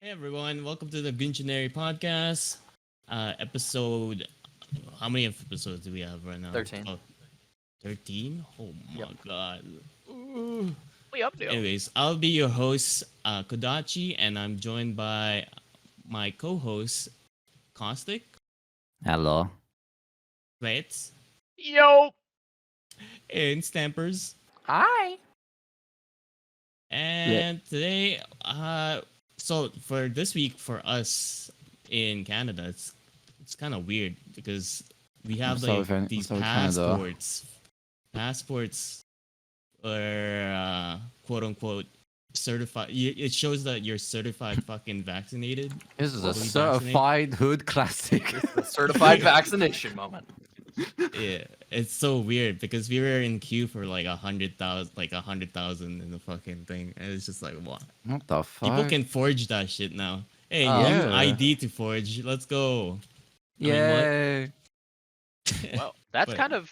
Hey everyone, welcome to the Goontionary podcast. Episode. How many episodes do we have right now? 13. Oh, 13? Oh my Yep. god. Ooh. We up there. Anyways, I'll be your host, Kodachi, and I'm joined by my co host, Caustic, Hello. Reds, Yo. and Stampers. Hi. And today, so for this week for us in Canada, it's kind of weird because we have these Canada. passports are quote unquote certified. It shows that you're certified fucking vaccinated. This is a Fully certified hood classic. The certified vaccination moment. Yeah, it's so weird because we were in queue for like 100,000 in the fucking thing, and it's just like what? What the fuck? People can forge that shit now. Hey, Oh. new Yeah. ID to forge. Let's go. Yay. Well, that's But- kind of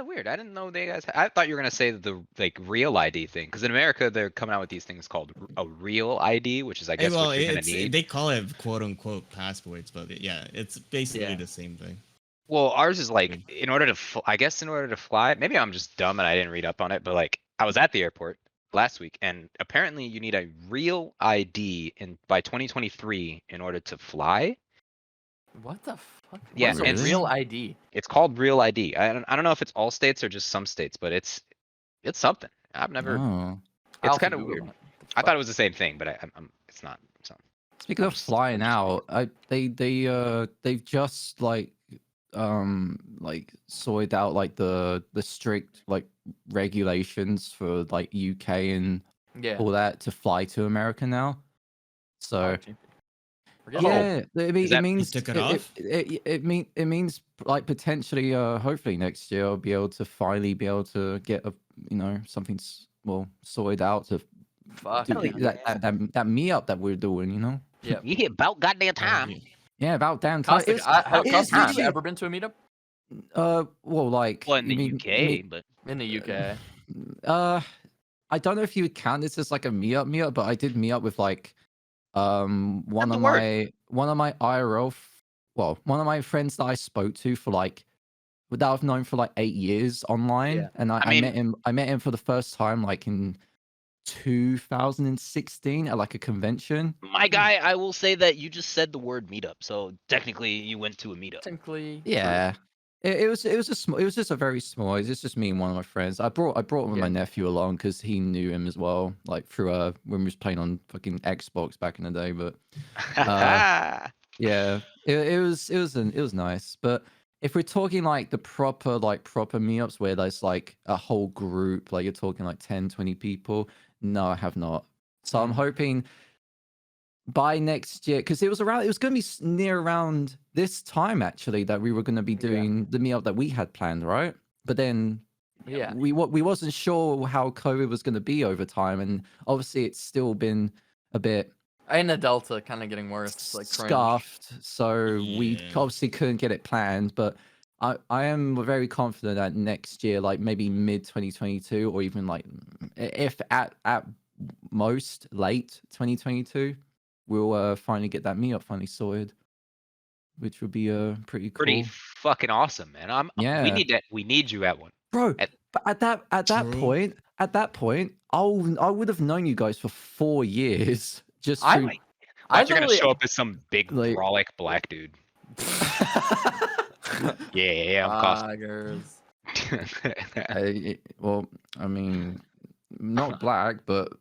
weird. I didn't know they guys. I thought you were gonna say the real ID thing, because in America they're coming out with these things called a real ID, which is I Hey, guess well, what you're gonna need. they call it quote unquote passports, but yeah, it's basically Yeah. the same thing. Well, ours is like Mm. in order to I guess in order to fly. Maybe I'm just dumb and I didn't read up on it, but like I was at the airport last week, and apparently you need a real ID by 2023 in order to fly. What the fuck? Yeah, What's a and- real ID? It's called real ID. I don't know if it's all states or just some states, but it's something. I've never. Oh. It's I'll kind of Google weird. it. I thought it was the same thing, but it's not. So Speaking of flying out, they've just like sorted out like the strict like regulations for like UK and Yeah. all that to fly to America now. So Forget yeah, it Is that- it means took it off? it means like potentially hopefully next year I'll be able to finally be able to get a something sorted out to Fuck. do Hell yeah. that meetup that we're doing, Yeah. you hit about goddamn time. Yeah, about damn time. Caustic, It's- have it's Caustic literally- ever been to a meetup? Well, like Well, in the you mean- UK, but In the UK. I don't know if you would count this as like a meetup, but I did meet up with like one the of word. my IRL one of my friends that I spoke to for like that I've known for like 8 years online, Yeah. and I I mean- met him for the first time like in 2016 at like a convention. my guy, I will say that you just said the word meetup, so technically you went to a meetup. Technically. Yeah. It was just a very small. It was just me and one of my friends. I brought my Yeah. nephew along because he knew him as well, like through when we was playing on fucking Xbox back in the day. But yeah, it was nice. But if we're talking like the proper meetups where there's like a whole group, like you're talking like 10, 20 people, no, I have not. So I'm hoping by next year, because it was going to be near around this time actually that we were going to be doing the meetup that we had planned, right? But then Yeah. we wasn't sure how COVID was going to be over time, and obviously it's still been a bit And the Delta kind of getting worse. It's like cringe. scuffed, so we Yeah. obviously couldn't get it planned. But I am very confident that next year, like maybe mid 2022, or even like if at most late 2022, we'll finally get that meetup finally sorted, which would be pretty cool. Pretty fucking awesome, man. Yeah. We need you at one. Bro, At- but at that True. point, I would have known you guys for 4 years just I to. like- Watch, you're gonna literally- show up as some big Like- brolic black dude. Yeah, I'm Costa. Tigers. Well, I mean, not black, but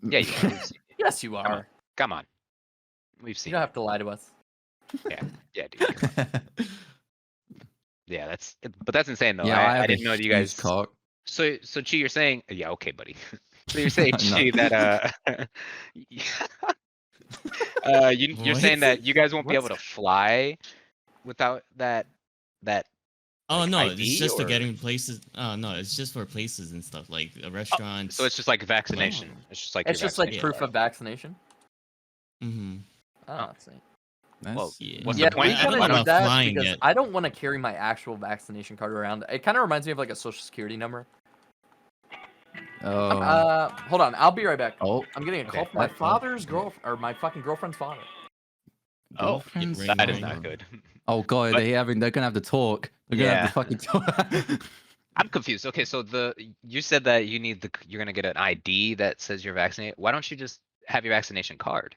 Yeah, you are. We've seen it. Yes, you Come on. are. Come on. We've You seen don't it. have to lie to us. Yeah, dude. Yeah, but that's insane though. yeah, I have a didn't know that you huge guys. cock. So Chi, you're saying, yeah, okay, buddy. So you're saying, No. Chi, that you're saying What? that you guys won't be able What's- to fly without that. Oh Like no, ID it's just to or- getting places. Oh no, it's just for places and stuff like restaurants. So it's just like vaccination. It's just like It's your just like vaccination proof of card. vaccination. Mm-hmm. Oh, that's neat. That's- Well, Yeah. What's Yeah, the point? we I kind don't of know need about that flying because yet. I don't want to carry my actual vaccination card around. It kind of reminds me of like a social security number. Oh. Hold on. I'll be right back. Oh. I'm getting a call Okay. from my What? father's or my fucking girlfriend's father. Oh, Girlfriend's ring that is ring. not good. Oh god, But- they're gonna have to talk. They're gonna have Yeah. to fucking talk. I'm confused. Okay, so you said that you're gonna get an ID that says you're vaccinated. Why don't you just have your vaccination card?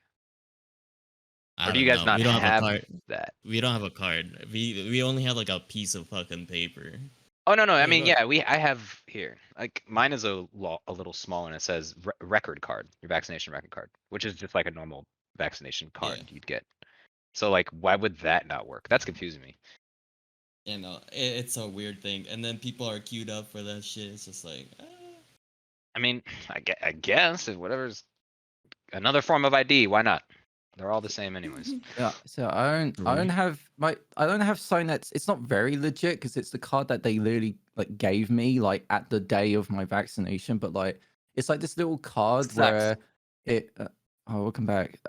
I Or do you don't guys know. not We don't have a have card. that? We don't have a card. We only have like a piece of fucking paper. Oh no, I Hey, mean, look. yeah, I have here. Like mine is a little small and it says record card, your vaccination record card, which is just like a normal vaccination card Yeah. you'd get. So like, why would that not work? That's confusing me. You know, it's a weird thing, and then people are queued up for that shit. It's just like, I mean, I guess if whatever's another form of ID, why not? They're all the same anyways. Yeah, so I don't have something that's it's not very legit because it's the card that they literally like gave me like at the day of my vaccination, but like it's like this little card Sex. where it oh welcome back.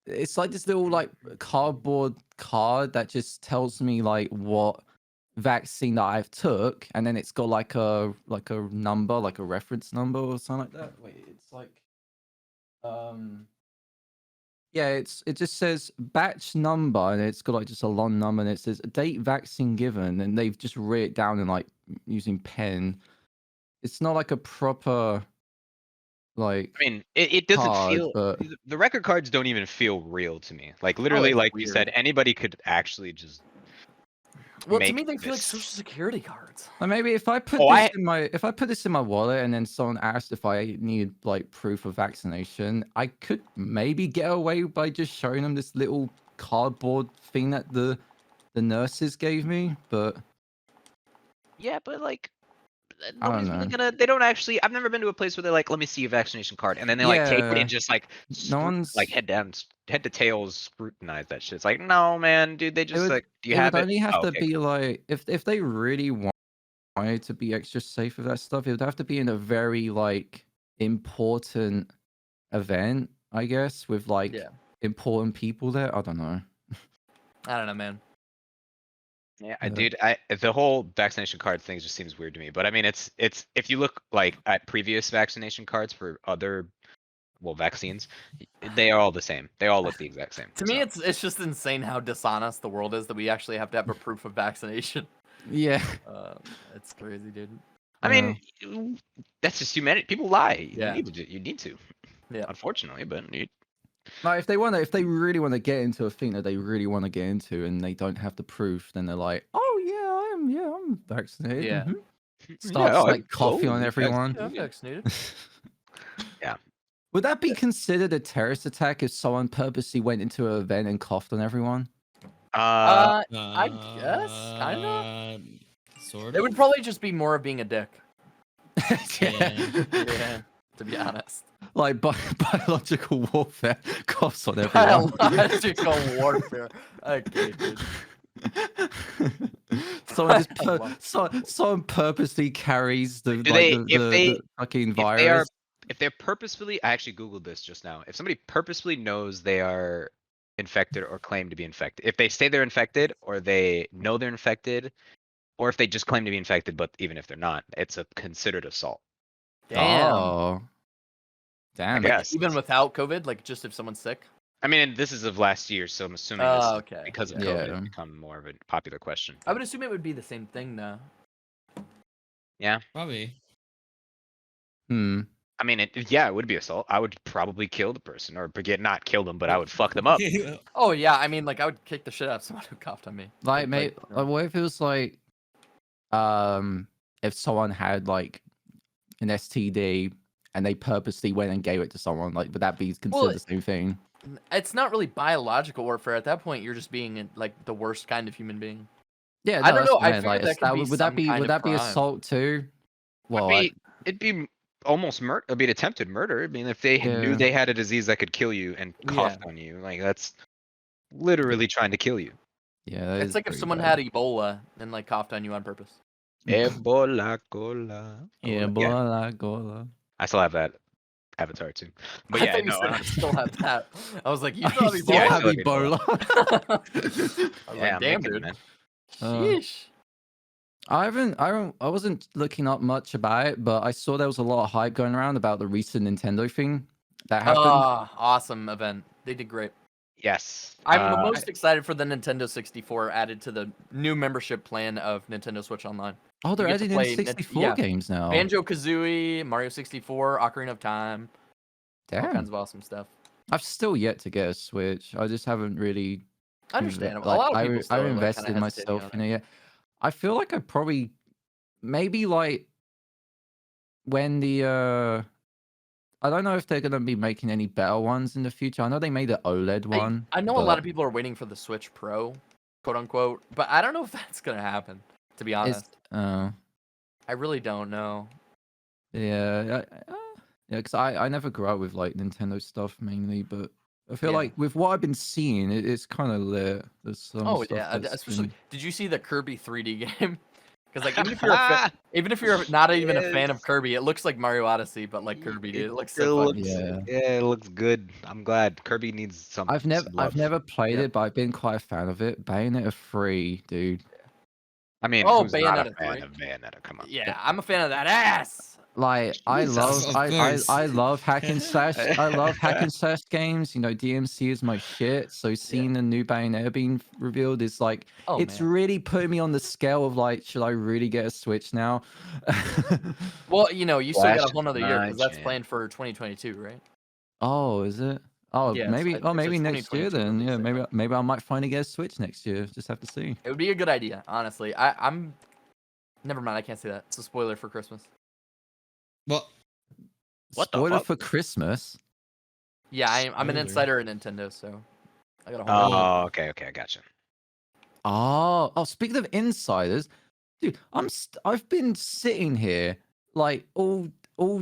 It's like this little like cardboard card that just tells me like what vaccine that I've took, and then it's got like a number, like a reference number or something like that. Wait, it's like yeah, it just says batch number and it's got like just a long number and it says date vaccine given and they've just written it down in like using pen. It's not like a proper like I mean, it doesn't card, feel but the record cards don't even feel real to me. Like literally, it's like you said, weird. anybody could actually just Well, to make me, they feel like this. social security cards. like maybe if I put Oh, if I put this in my wallet and then someone asked if I need like proof of vaccination, I could maybe get away by just showing them this little cardboard thing that the nurses gave me, but Yeah, but like I don't nobody's really know. gonna. They don't actually. I've never been to a place where they're like, "Let me see your vaccination card," and then they like take it Yeah. and just like No one's like head to tail scrutinize that shit. It's like, no, man, dude. They just would- like, do you it have would it? only have Oh, to okay, be cool. like if they really wanted to be extra safe with that stuff, it would have to be in a very like important event, I guess, with like Yeah. important people there. I don't know. I don't know, man. Yeah, Yeah. dude, the whole vaccination card thing just seems weird to me. But I mean, it's if you look like at previous vaccination cards for other vaccines, they are all the same. They all look the exact same. To me, so. it's just insane how dishonest the world is that we actually have to have a proof of vaccination. Yeah. It's crazy, dude. I mean, that's just humanity. People lie. Yeah. You need to. Yeah. Unfortunately, but Like if they really want to get into a thing that they really want to get into and they don't have the proof, then they're like, oh yeah, I'm vaccinated. Yeah. mhm." Starts Yeah, like I'm coughing on totally everyone. Yeah, I'm vaccinated. Yeah. Would that be considered a terrorist attack if someone purposely went into an event and coughed on everyone? I guess, kinda. Sort of. It would probably just be more of being a dick. Yeah. Yeah, to be honest. Like biological warfare coughs on everyone. Biological warfare. Okay, dude. Someone someone purposely carries the Do like they- the fucking if they are, virus. if they're purposefully, I actually googled this just now. If somebody purposefully knows they are infected or claim to be infected, if they say they're infected or they know they're infected, or if they just claim to be infected, but even if they're not, it's a considered assault. Damn. Oh. Damn. I guess. Even without COVID, like just if someone's sick. I mean, this is of last year, so I'm assuming Oh, this is okay. because of Yeah. COVID it's become more of a popular question. I would assume it would be the same thing though. Probably. I mean, it would be assault. I would probably kill the person, or not kill them, but I would fuck them up. Oh yeah, I mean like I would kick the shit out of someone who coughed on me. Like, mate, you know. what if it was like, if someone had like an STD and they purposely went and gave it to someone, like, would that be considered the same thing? It's not really biological warfare at that point. You're just being like the worst kind of human being. Yeah, I don't that's know, what I meant, figured that could be would that some be kind would of that be crime. assault too? Well, It'd be almost murder. It'd be an attempted murder. I mean, if they knew Yeah. they had a disease that could kill you and coughed on you, like that's literally trying to kill you. yeah, that It's is like if pretty someone bad. had Ebola and like coughed on you on purpose. Ebola cola. Yeah, Yeah, gola. I still have that Avatar too. But I yeah, thought you no. said I still have that. I was like, you I still have still Yeah, I Ebola? have still have Ebola. I was Yeah, like, I'm damn, making it, dude. man. Sheesh. I wasn't looking up much about it, but I saw there was a lot of hype going around about the recent Nintendo thing that happened. Awesome event. They did great. Yes. I'm the most excited for the Nintendo 64 added to the new membership plan of Nintendo Switch Online. Oh, they're You get to adding play in 64 games now. Banjo-Kazooie, Mario 64, Ocarina of Time. All Damn. kinds of awesome stuff. I've still yet to get a Switch. I just haven't really Understandable. like, a lot of people still I've are, invested kinda hesitating myself on in it yet. I feel like I probably maybe like when the I don't know if they're gonna be making any better ones in the future. I know they made an OLED one. I know a lot of people are waiting for the Switch Pro, quote unquote, but I don't know if that's gonna happen. To be honest, I really don't know. Yeah, because I never grew up with like Nintendo stuff mainly, but I feel like with what I've been seeing, it's kind of lit. There's some stuff especially. Did you see the Kirby 3D game? Because like even if you're not even a fan of Kirby, it looks like Mario Odyssey, but like Kirby. Dude. It looks so fun. Yeah, it looks good. I'm glad Kirby needs some. I've never played it, but I've been quite a fan of it. Bayonetta 3, dude. I mean, who's not a fan of Bayonetta? Come on. Yeah, I'm a fan of that ass. Like I love hack and slash. I love hack and slash games. You know, DMC is my shit. So seeing the new Bayonetta being revealed is like it's really putting me on the scale of like, should I really get a Switch now? Well, you know, you still got a whole nother year because that's planned for 2022, right? Oh, is it? Oh, yeah, maybe next year then. Yeah, maybe I might finally get a Switch next year. Just have to see. It would be a good idea, honestly. I'm. Never mind, I can't say that. It's a spoiler for Christmas. What spoiler for Christmas? Yeah, I'm an insider at Nintendo, so I got a whole. Oh, okay, I gotcha. Oh, speaking of insiders, dude, I've been sitting here like all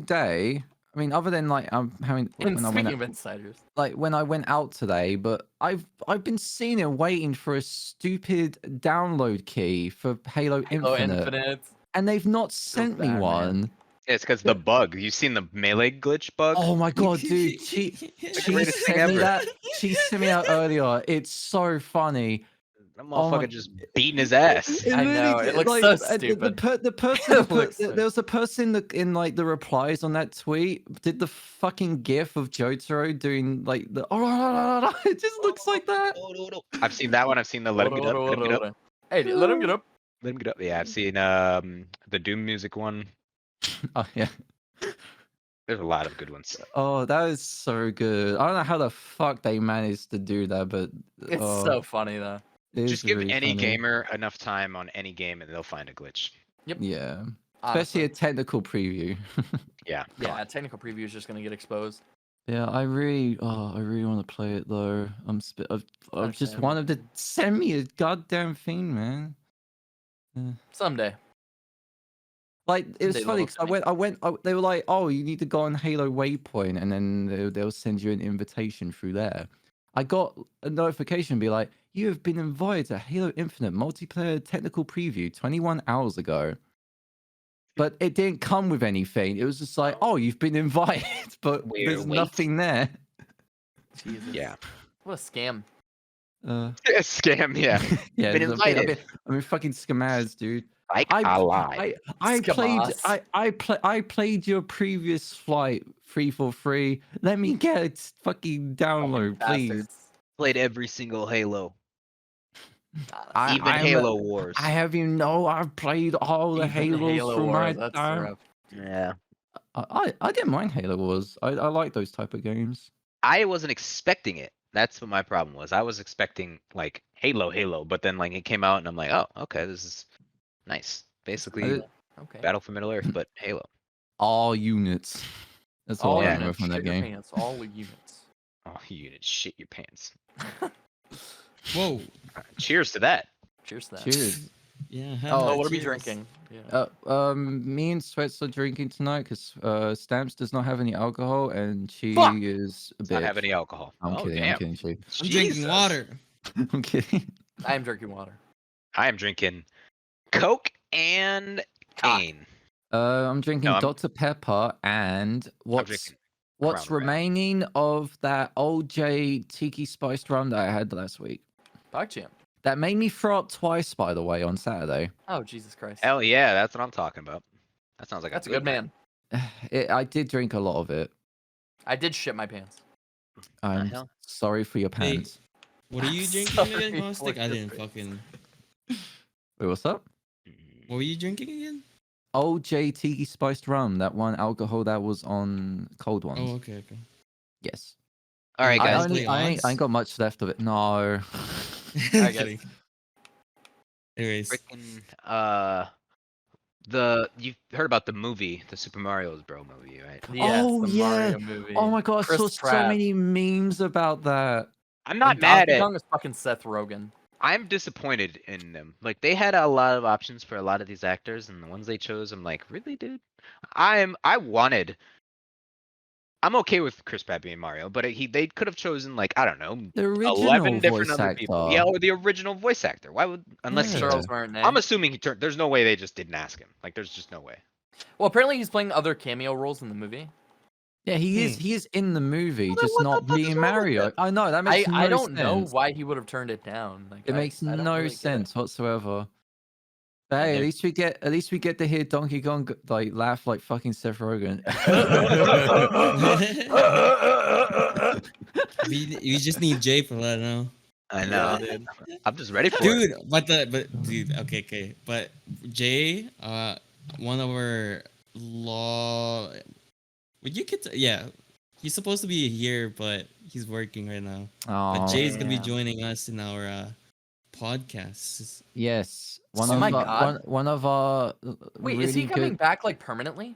day. I mean, other than like I'm having. Speaking of insiders, like when I went out today, but I've been sitting here waiting for a stupid download key for Halo Infinite, and they've not sent me one. Man. It's because the bug. You seen the melee glitch bug? Oh my god, dude! She sent me that. She sent me that earlier. It's so funny. That motherfucker just beating his ass. I know. It looks so stupid. The person, there was a person in like the replies on that tweet did the fucking gif of Jotaro doing like the. It just looks like that. I've seen that one. I've seen the let him get up. Let him get up. Hey, let him get up. Let him get up. Yeah, I've seen the Doom music one. Oh yeah. There's a lot of good ones. Oh, that is so good. I don't know how the fuck they managed to do that, but it's so funny though. Just give really any gamer enough time on any game and they'll find a glitch. Yep. Yeah. Especially a technical preview. Yeah. Yeah, a technical preview is just gonna get exposed. Yeah, I really want to play it though. I've just wanted to send me a goddamn thing, man. Someday. Like it was funny because they were like, "Oh, you need to go on Halo Waypoint," and then they'll send you an invitation through there. I got a notification be like, "You have been invited to Halo Infinite multiplayer technical preview 21 hours ago," but it didn't come with anything. It was just like, "Oh, you've been invited," but there's nothing there. Jesus. Yeah. What a scam. A scam, yeah. Yeah. Been invited. I mean, fucking scammers, dude. Like I played your previous flight 343. Let me get a fucking download, please. Played every single Halo. Even Halo Wars. I have you know I've played all the Halos through my time. Yeah. I didn't mind Halo Wars. I like those type of games. I wasn't expecting it. That's what my problem was. I was expecting like Halo, but then like it came out and I'm like, oh, okay, this is nice. Basically, Battle for Middle Earth, but Halo. All units. That's all I know from that game. Pants, all units. All units. Shit your pants. Whoa. Cheers to that. Cheers to that. Cheers. Yeah. What are we drinking? Yeah. Me and Sweats are drinking tonight because Stamps does not have any alcohol and she is a bitch. Not have any alcohol. I'm kidding. Damn. I'm kidding. She. I'm drinking water. I'm kidding. I am drinking water. I am drinking Coke and cane. I'm drinking Dr. Pepper and what's remaining of that old J Tiki spiced rum that I had last week. By Causya. That made me throw up twice, by the way, on Saturday. Oh Jesus Christ! Hell yeah, that's what I'm talking about. That sounds like That's a a good man. I did drink a lot of it. I did shit my pants. I'm hell? sorry for your Hey, pants. What are you I'm drinking sorry again, for Caustic? I your didn't pants. fucking. Wait, what's up? What were you drinking again? Old JT spiced rum, that one alcohol that was on cold ones. Oh, okay. Yes. All right, You I guys. guys play I ain't odds? got much left of it. No. Alright, guys. Kidding. Anyways, Freaking you've heard about the movie, the Super Mario Bros. Movie, right? Yes, Oh, the yeah. Mario movie. Oh my god, I Chris saw so Pratt. many memes about that. I'm not And mad Donkey at. Kong is fucking Seth Rogen. I'm disappointed in them. Like they had a lot of options for a lot of these actors, and the ones they chose, I'm like, really, dude? I'm okay with Chris Pratt being Mario, but they could have chosen like I don't know, The original 11 different voice other people. Yeah, actor. or the original voice actor. Why would unless he Yeah. Charles turned? Martinet. I'm assuming he turned. There's no way they just didn't ask him. Like there's just no way. Well, apparently he's playing other cameo roles in the movie. Yeah, he is. He is in the movie, Well, then just what the not fuck is being wrong with Mario. that? I know that makes I no don't know sense. why he would have turned it down. Like It makes I don't no really get it. sense whatsoever. But hey, Yeah. at least we get to hear Donkey Kong like laugh like fucking Seth Rogen. we just need Jay for that now. I know. Yeah, dude. I'm just ready for it. Dude, okay. But Jay, one of our law. Would you yeah, he's supposed to be here, but he's working right now. But Oh, Jay's gonna be Damn. joining us in our podcast. yes. Oh my God. One of our Wait, really is he coming good, back like permanently?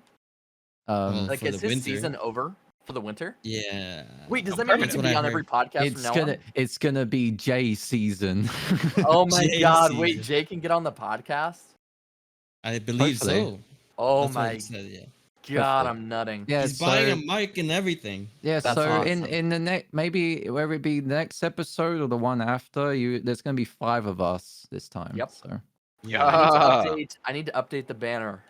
Well, Like, for is the his winter. season over for the winter? Yeah. Wait, does No, that mean he permanent. can That's be what on I every heard. podcast from now on? it's gonna be Jay season. Oh my Jay God! Wait, season. Jay can get on the podcast. I believe Hopefully. so. Oh That's what my he said, yeah. God! Hopefully. I'm nutting. Yeah, He's buying a so mic and everything. yeah, That's so awesome. in the next maybe whether it be the next episode or the one after, there's gonna be 5 of us this time. Yep. So Yeah. I need to update the banner.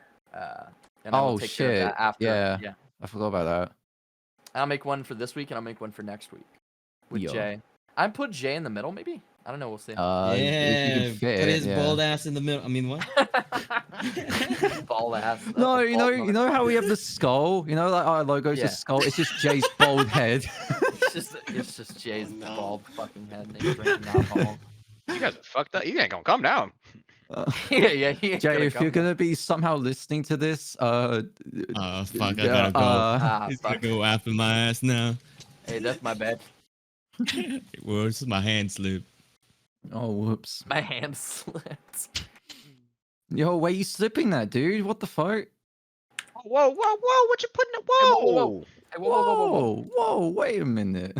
And I will oh take care of shit. that after. Yeah. I forgot about that. I'll make one for this week and I'll make one for next week with Yo. Jay. I put Jay in the middle, maybe. I don't know. We'll see. If you Yeah, can fit put it, his yeah. bald ass in the middle. I mean, what? Bald ass. No, a bald you know how we have the skull. You know, like our logo's Yeah. a skull. It's just Jay's bald head. It's just Jay's Oh, no. bald fucking head and he's drinking alcohol. You guys are fucked up. You ain't gonna come down. yeah. He ain't Jay, gonna if come you're down. gonna be somehow listening to this, Oh fuck! I yeah, gotta go. Ah, He's fuck. gonna go after my ass now. Hey, that's my bad. Well, this is my hand slip. oh whoops. My hand slipped. Yo, where you slipping that, dude? What the fuck? Whoa! What you putting it? Hey, Whoa! whoa. Hey, whoa. Whoa, wait a minute.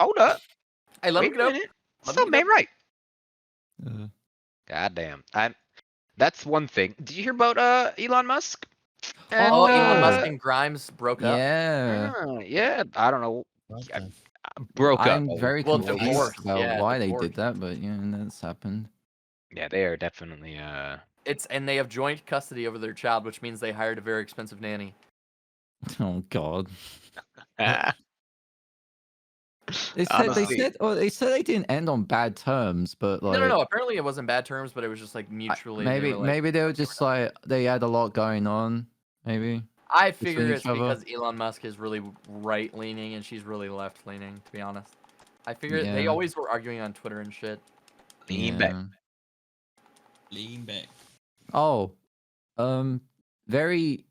Hold up. Hey, let him Wait get a up. minute. Let Something me ain't right. Uh, God damn. That's one thing. Did you hear about Elon Musk? And, Oh, Elon Uh, Musk and Grimes broke up. yeah. yeah. I don't know. What I- the Broke up. I'm very Well, confused divorced, about yeah, why they divorced. did that, but yeah, that's happened. Yeah, they are definitely. And they have joint custody over their child, which means they hired a very expensive nanny. Oh god. They Honestly. said they didn't end on bad terms, but like No. Apparently, it wasn't bad terms, but it was just like mutually. maybe they were just like they had a lot going on. Maybe. I figure between it's each other. because Elon Musk is really right leaning and she's really left leaning. To be honest, I figure they Yeah. always were arguing on Twitter and shit. Lean back. Yeah. lean back. Oh, very,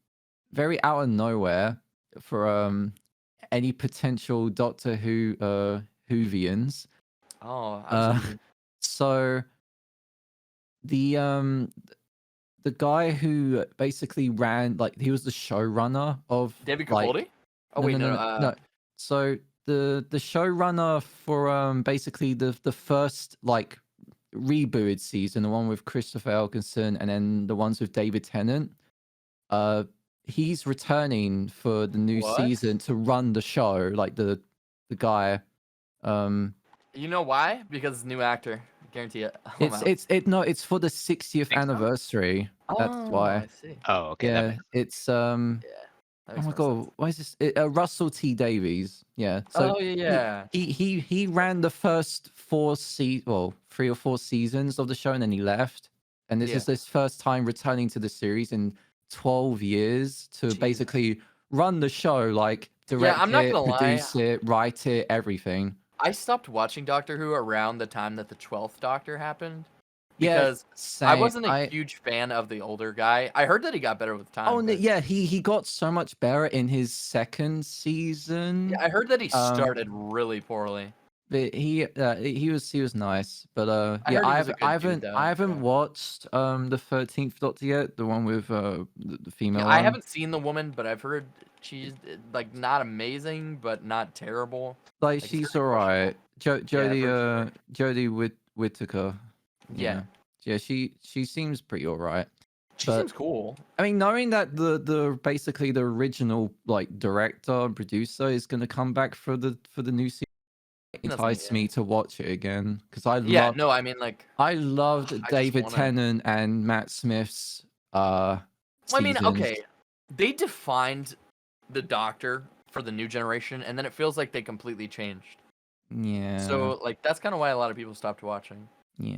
very out of nowhere for any potential Doctor Who Whovians. Oh, Uh, so the guy who basically ran, like, he was the showrunner of David like, Capaldi. Oh wait, no. So the showrunner for basically the first like rebooted season, the one with Christopher Eccleston, and then the ones with David Tennant. He's returning for the new What? season to run the show, like the guy. You know why? Because new actor. I guarantee it. It's for the 60th Think so? anniversary. That's Oh, why. I see. Oh, okay. That Yeah, makes it's That Oh makes my more god, sense. why is this? Russell T Davies. Yeah. So Oh yeah. he ran the first 3 or 4 seasons of the show, and then he left. And this Yeah. is his first time returning to the series in 12 years to Jesus. basically run the show, like direct I'm not it, gonna lie. produce it, write it, everything. I stopped watching Doctor Who around the time that the 12th Doctor happened Yeah, because I same. wasn't a huge fan of the older guy. I heard that he got better with time. Oh no, but- yeah, he got so much better in his second season. Yeah, I heard that he Um, started really poorly. But he was nice. But I yeah, heard he was a good dude, though, I haven't so. watched the 13th Doctor yet, the one with the female Yeah, I one. haven't seen the woman, but I've heard she's like not amazing, but not terrible. Like it's she's very alright. Yeah, I've heard Jodie Whittaker. Yeah. Yeah, she seems pretty alright. She But- seems cool. I mean, knowing that the basically the original like director and producer is gonna come back for the new series, That's neat, enticed yeah. me to watch it again because I Yeah, love no, I mean like. I loved I just David wanna- Tennant and Matt Smith's Well, I mean, seasons. okay, they defined the Doctor for the new generation, and then it feels like they completely changed. Yeah. So like that's kind of why a lot of people stopped watching. yeah.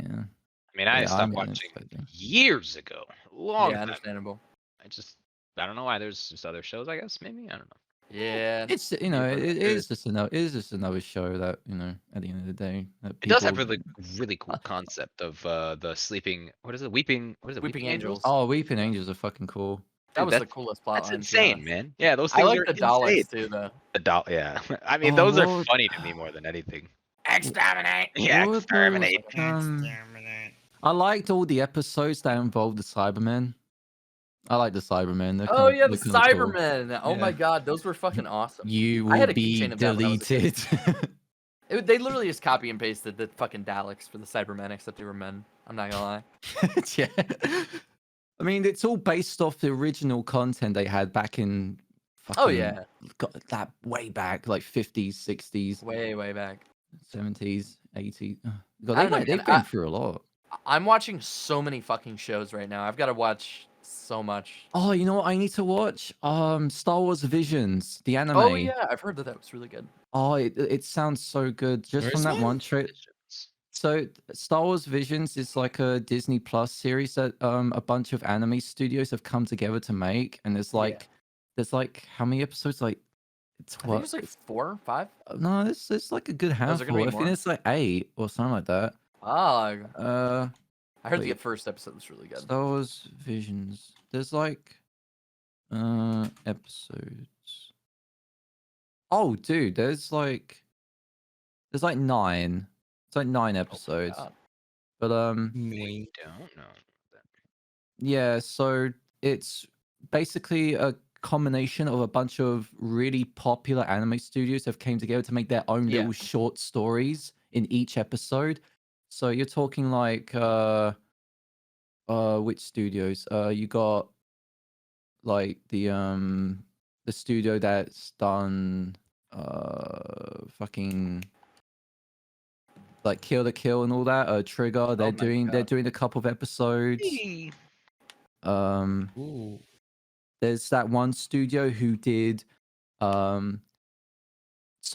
I mean, I Yeah, stopped I'm watching expecting. years ago. Long Yeah, time. understandable. I don't know why. There's just other shows, I guess. Maybe I don't know. Yeah, It's You've heard it that. is just another show that at the end of the day that It does have people- really cool concept of the sleeping. What is it? Weeping. What is it? Weeping Angels. Oh, Weeping Angels are fucking cool. that Dude, was the that's- coolest plot That's line. insane, man. Yeah, those I things like are the insane. Daleks too, though. Yeah. I mean, Oh, those are what- funny to me more than anything. Exterminate. Yeah, What was, exterminate. I liked all the episodes that involved the Cybermen. I like the Cybermen. They're Oh kinda- yeah, the they're kinda cool. Cybermen. Oh my Yeah. god, those were fucking awesome. You I had will a be keychain of that when I was a kid. deleted. They literally just copy and pasted the fucking Daleks for the Cybermen, except they were men. I'm not gonna lie. Yeah. I mean, it's all based off the original content they had back in. Oh fucking- yeah, got that way back, like 50s, 60s, way back. 70s, 80s. God, I they don't know, they've man. been through a lot. I'm watching so many fucking shows right now. I've got to watch so much. Oh, you know what I need to watch? Star Wars Visions, the anime. Oh yeah, I've heard that was really good. Oh, it sounds so good just Where's from that that? one trip. So Star Wars Visions is like a Disney Plus series that a bunch of anime studios have come together to make, and there's like how many episodes? Like I think it's like 4, 5. no, it's like a good there gonna handful. be I think more? it's like 8 or something like that. Ah, I heard the wait. first episode was really good. Star Wars Visions. There's like episodes. Oh, dude, there's like 9. It's like 9 Oh my episodes. God. But I don't know. yeah, so it's basically a combination of a bunch of really popular anime studios that came together to make their own Yeah. little short stories in each episode. So you're talking like which studios? You got like the studio that's done fucking like Kill the Kill and all that, Trigger. They're my doing a couple of episodes. Ooh. There's that one studio who did so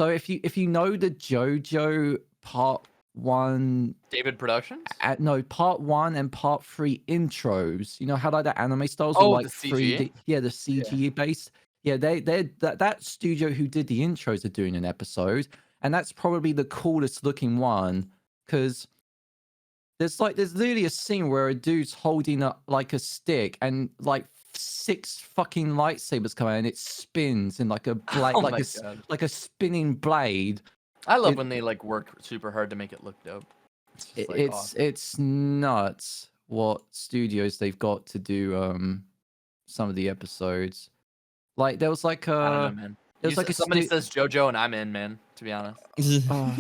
if you know the JoJo part 1 David Productions. no, part 1 and part 3 intros, you know how like the anime styles Oh, were like the 3D, CG? yeah, the CG based. Yeah, that studio who did the intros are doing an episode, and that's probably the coolest looking one because there's literally a scene where a dude's holding like a stick and like 6 fucking lightsabers come out and it spins in like a blade, Oh like my a God. like a spinning blade. I love it- when they like work super hard to make it look dope. It's just, like, It's awesome. it's nuts what studios they've got to do some of the episodes. Like there was like I don't know, man. there was like a somebody stu- says JoJo and I'm in, man. To be honest. Oh,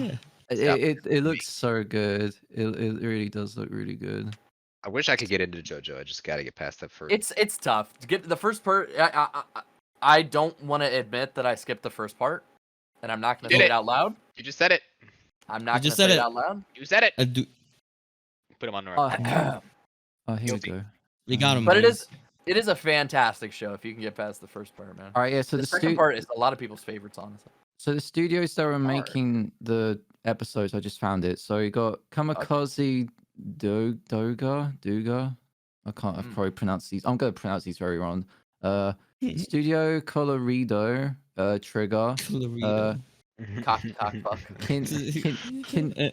Yeah. it looks so good. It really does look really good. I wish I could get into JoJo. I just gotta get past that first. It's tough to get the first part. I don't want to admit that I skipped the first part, and I'm not gonna Did say it. it out loud. You just said it. I'm not gonna just say said it it. out loud. You said it. I do. Put him on the Oh, right. oh, here Guilty. we go. We got him. But it boys. It is a fantastic show if you can get past the first part, man. All right, yeah. So The second part is a lot of people's favorites, honestly. So the studios that were Hard. making the episodes, I just found it. So you got Kamikaze Duga. I can't. I've probably pronounced these. I'm gonna pronounce these very wrong. Studio Colorido. Trigger. Colorido. Cock fuck.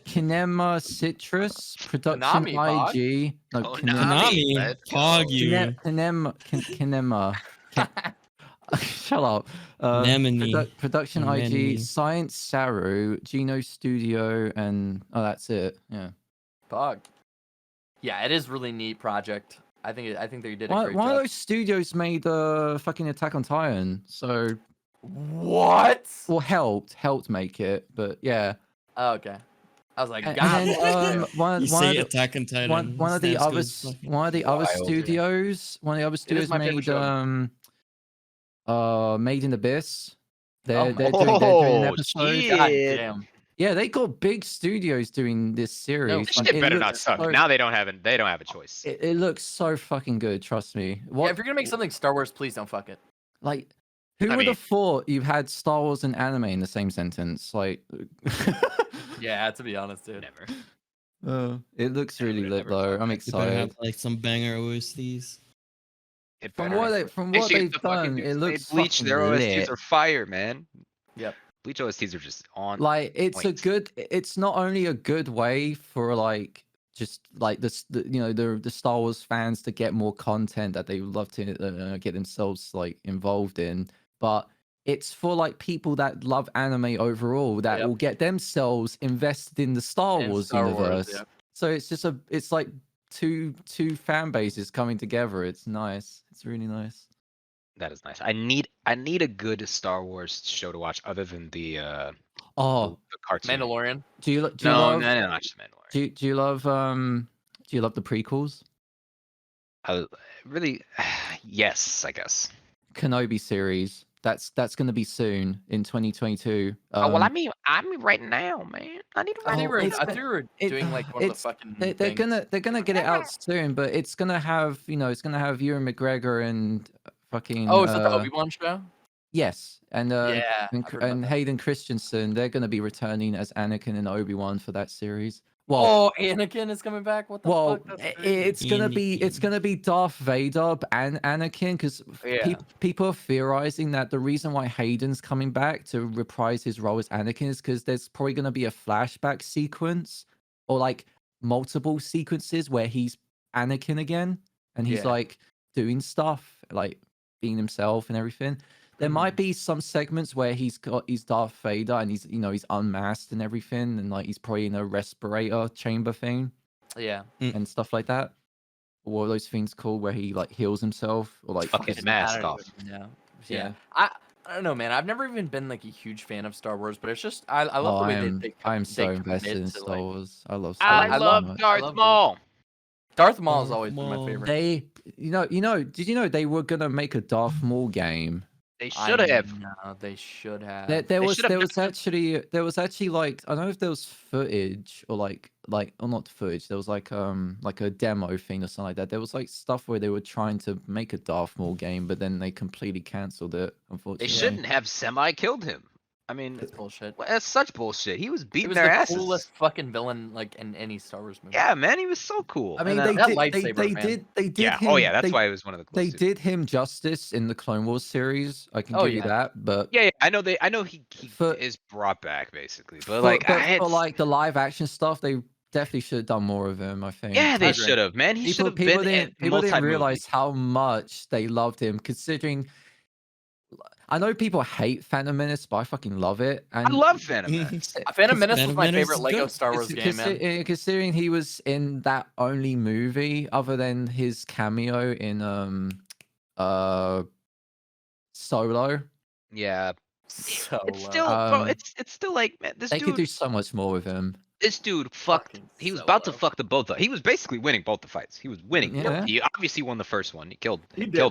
Kinema Citrus Production Konami, Bog. IG. No, Konami. Let's go. Pog you. Kinema. Shut up. Nemini. Production IG, Nemini. Science Saru, Geno Studio, and that's it. Yeah. Bug. Yeah, it is really neat project. I think they did a One great of job. those studios made fucking Attack on Titan, so What? well helped make it, but yeah. Oh, okay. I was like, And God. then You one say of the, Attack on Titan. one of the Snaps other goes fucking one of the other wild. studios my favorite made show. Made in Abyss. They're Oh, doing an Oh, episode. shit. God damn. Yeah, they got big studios doing this series. This Like, shit it better looks not suck. so- Now they don't have a choice. It looks so fucking good. Trust me. Yeah, if you're gonna make something Star Wars, please don't fuck it. Like, who I would mean- have thought you had Star Wars and anime in the same sentence? Like, Yeah, to be honest, dude. Never. it looks I really would've lit never though. thought I'm that. You better have excited. like some banger OSTs. It From better. what They they've shaped the fucking done, dudes it that made looks Bleach. fucking Their OSTs lit. are fire, man. Yep. Bleach OSTs are just on. Like, it's a point. good. It's not only a good way for like just like the Star Wars fans to get more content that they would love to get themselves like involved in, but it's for like people that love anime overall that Yep. will get themselves invested in the Star In Wars Star Wars, universe. yep. So it's like two fan bases coming together. It's nice. It's really nice. That is nice. I need a good Star Wars show to watch other than the Oh, the cartoon. Mandalorian. do you No, love no, no, not just Mandalorian. do you love the prequels? Really, yes, I guess. Kenobi series. That's going to be soon in 2022. Oh well, I mean right now, man. I need to I watch think we're, it's- I think we're it- doing like one of the it's- fucking. they're things. gonna get it out soon, but it's gonna have Ewan McGregor and fucking Oh, is that the Obi-Wan show? yes, and Yeah. and, I've heard about and that. Hayden Christensen. They're gonna be returning as Anakin and Obi-Wan for that series. Well, Oh, Anakin is coming back. What the well, fuck? That's crazy. it's gonna be Darth Vader and Anakin because Yeah. people are theorizing that the reason why Hayden's coming back to reprise his role as Anakin is because there's probably gonna be a flashback sequence or like multiple sequences where he's Anakin again and he's Yeah. like doing stuff like being himself and everything. There might be some segments where he's Darth Vader and he's unmasked and everything and like he's probably in a respirator chamber thing Yeah. and stuff like that. What are those things called where he like heals himself or like Fuck his fucking- mask I don't off. even know. Yeah. Yeah. I don't know, man. I've never even been like a huge fan of Star Wars, but it's just I love Oh, the I way am they I'm they so commit invested in to, Star like- Wars. I love Star I Wars. so love much. Darth love Maul. Darth Maul has Darth always been my Maul. favorite. They did you know they were gonna make a Darth Maul game? They should have. No, they should have. There They was should have actually like I don't know if there was footage or like or not footage. There was like a demo thing or something like that. There was like stuff where they were trying to make a Darth Maul game, but then they completely cancelled it. They Unfortunately, shouldn't have semi-killed him. I mean, That's bullshit. that's such bullshit. He was He beating was their the asses. coolest fucking villain like in any Star Wars movie. Yeah, man, he was so cool. I mean, And they that did. lightsaber, They man. did. Yeah. Him, Oh yeah, that's they, why it was one of the they coolest. did him justice in the Clone Wars series. I can Oh, give you yeah. that, but Yeah, I know. I know he For- is brought back basically, but for, like, but I for like the live action stuff, they definitely should have done more of him. I think. yeah, they I agree. should have, man. He should People, have been in people didn't multi-movie. realize how much they loved him, considering. I know people hate Phantom Menace, but I fucking love it. And I love Phantom Menace. Phantom Menace was my Menace favorite is Lego good. Star Wars game, man. Considering he was in that only movie, other than his cameo in Solo, Yeah, So it's still, bro. Um, It's still like, man, this they could dude, do so much more with him. this dude fucked. Fucking He was about to Solo. fuck the both. He was basically winning both the fights. He was winning. Yeah. He obviously won the first one. He killed He him. Yeah,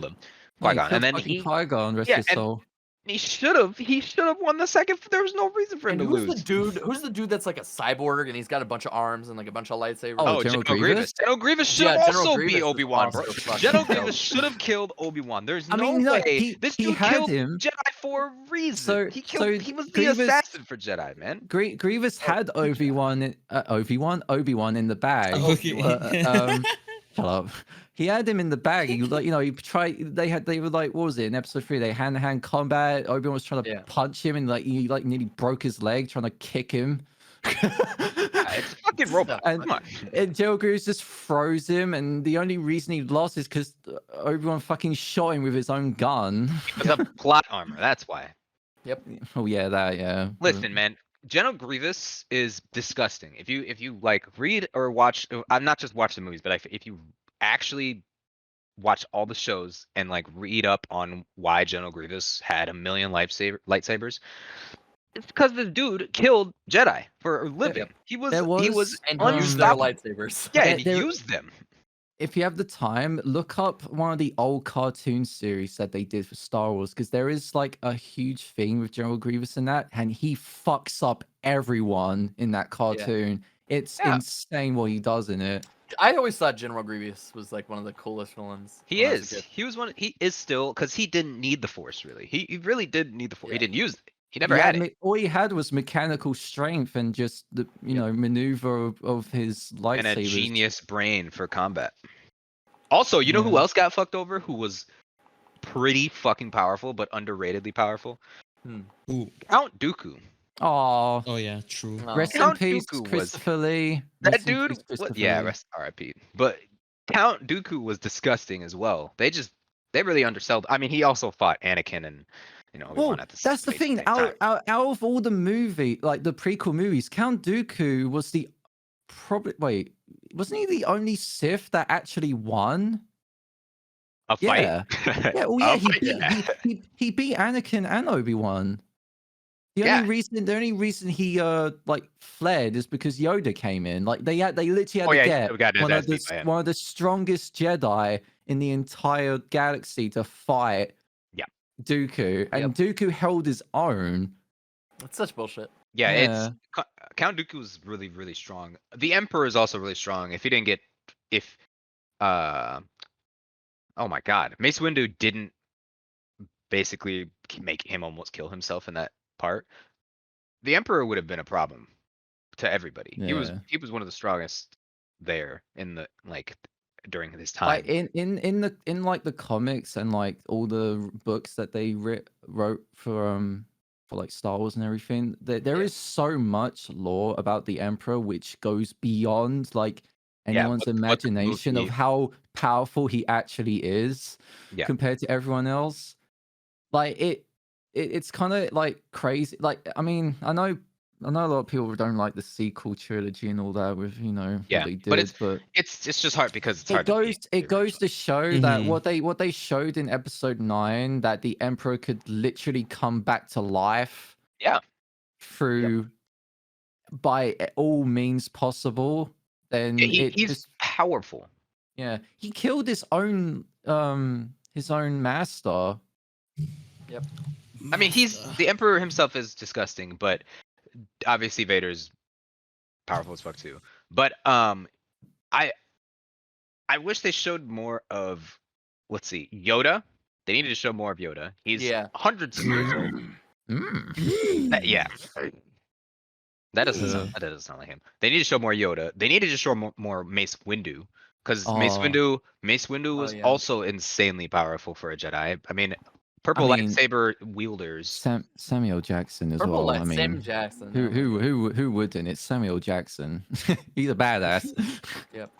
Qui-Gon, and then fucking he Qui-Gon, rest yeah, his and- soul. He should have. He should have won the second. There was no reason for him And to who's lose. the dude? Who's the dude that's like a cyborg and he's got a bunch of arms and like a bunch of lightsabers? Oh, Oh, General General Grievous? Grievous. General Grievous should Yeah, have General also Grievous beat is Obi-Wan, bro. also fucking General dope. Grievous should have killed Obi-Wan. There's I no mean, no, way. This he dude had killed him. Jedi for a reason. So- he so He was the Grievous- assassin for Jedi, man. Grievous had Obi-Wan in the bag. Okay. Shut up. He had him in the bag. He like, he tried. They were like, what was it in episode 3? They hand-to-hand combat. Obi-Wan was trying to Yeah. punch him, and like he like nearly broke his leg trying to kick him. Yeah, it's a fucking robot. And- Come on. And General Grievous just froze him, and the only reason he lost is because Obi-Wan fucking shot him with his own gun. It was a plot armor. That's why. Oh yeah, that yeah. Listen, man. General Grievous is disgusting. If you like read or watch, I'm not just watch the movies, but if you actually watch all the shows and like read up on why General Grievous had a million lightsabers, it's because the dude killed Jedi for a living. He was There he was was- And he used their unstoppable. lightsabers. Yeah, There- and he there- used them. If you have the time, look up one of the old cartoon series that they did for Star Wars, because there is like a huge thing with General Grievous in that, and he fucks up everyone in that cartoon. It's Yeah. insane what he does in it. I always thought General Grievous was like one of the coolest villains. He when I was a is. kid. He was one. He is still because he didn't need the Force really. He really didn't need the Force. He Yeah. didn't use it. He never Yeah, had it. all he had was mechanical strength and just the maneuver of his lightsabers. And a genius brain for combat. Also, you know who Yeah. else got fucked over? Who was pretty fucking powerful, but underratedly powerful? Ooh. Count Dooku. Oh, Oh yeah, true. No. rest in Count peace, Dooku was- Christopher Lee. That Rest in dude. peace, What, Christopher yeah, Lee. rest R.I.P. But Count Dooku was disgusting as well. They really undersold. I mean, he also fought Anakin and Obi-Wan Well, at the that's the same thing. time. Out of all the like the prequel movies, Count Dooku was the wait, wasn't he the only Sith that actually won? A fight. Yeah. Yeah, well, yeah, A fight, he beat Anakin and Obi-Wan. The Yeah. only reason he like fled is because Yoda came in. Like they literally had Oh, to yeah, get we got his one ass of the beat by him. one of the strongest Jedi in the entire galaxy to fight Yeah. Dooku, and Dooku held his own. That's such bullshit. Yeah, Yeah. Count Dooku is really, really strong. The Emperor is also really strong. If he didn't get, oh my God, Mace Windu didn't basically make him almost kill himself in that part. The Emperor would have been a problem to everybody. He was one of the strongest there in the during his time. Like in like the comics and like all the books that they wrote for like Star Wars and everything, there is so much lore about the Emperor which goes beyond like anyone's what the imagination of movie- how powerful he actually is Yeah. compared to everyone else. Like it's kind of like crazy. Like I mean, I know a lot of people don't like the sequel trilogy and all that with what Yeah, they but did, but It's just hard because it's it hard to goes beat the it goes original. to show that Mhm. what they showed in episode 9, that the Emperor could literally come back to life Yeah. through by all means possible, then Yeah, it he's just powerful. he killed his own master. I mean, the Emperor himself is disgusting, but obviously Vader's powerful as fuck too. But I wish they showed more of, let's see, Yoda. They needed to show more of Yoda. He's hundreds of years old. Yeah. That doesn't sound like him. They need to show more Yoda. They needed to show more Mace Windu, because Mace Windu was also insanely powerful for a Jedi. I mean, purple lightsaber wielders. Samuel Jackson as Purple well. light, I mean, Sam Jackson. who wouldn't? It's Samuel Jackson. He's a badass. Yep.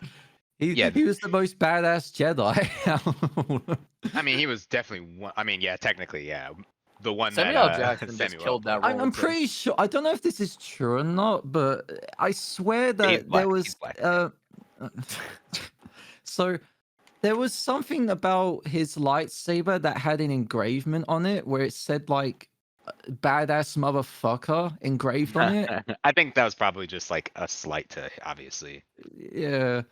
He was the most badass Jedi. I mean, he was definitely one. I mean, yeah, technically, yeah. The one Samuel that Jackson just killed that role. I'm too. pretty sure. I don't know if this is true or not, but I swear that black, there he's was. black. So there was something about his lightsaber that had an engravement on it where it said like "badass motherfucker" engraved on it. I think that was probably just like a slight to, obviously. Yeah.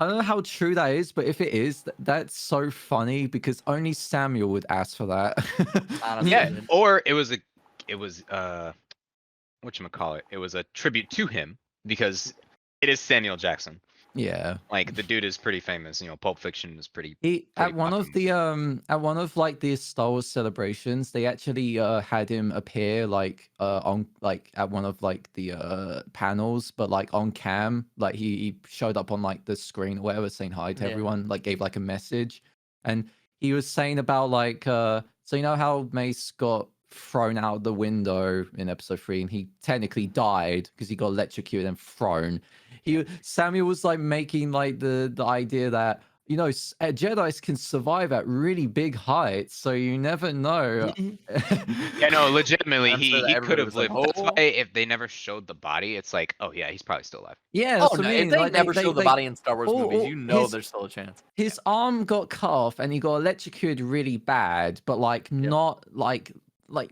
I don't know how true that is, but if it is, that's so funny because only Samuel would ask for that. Honestly, Yeah, dude. or it was whatchamacallit, it was a tribute to him because it is Samuel Jackson. Yeah. Like the dude is pretty famous. Pulp Fiction is pretty He pretty at one of the popular. at one of like the Star Wars celebrations, they actually had him appear like on like at one of like the panels, but like on cam, like he showed up on like the screen or whatever, saying hi to Yeah. everyone, like gave like a message, and he was saying about like so you know how Mace got thrown out the window in episode 3 and he technically died because he got electrocuted and thrown. Samuel was like making like the idea that Jedi's can survive at really big heights, so you never know. Yeah, no, legitimately, I'm sure that he could everybody have was like, lived. That's why "Oh." if they never showed the body, it's like, oh yeah, he's probably still alive. Yeah, Oh that's what no! I If mean. they Like never show the body in Star Wars movies, you know his there's still a chance. his arm got cut off and he got electrocuted really bad, but like not like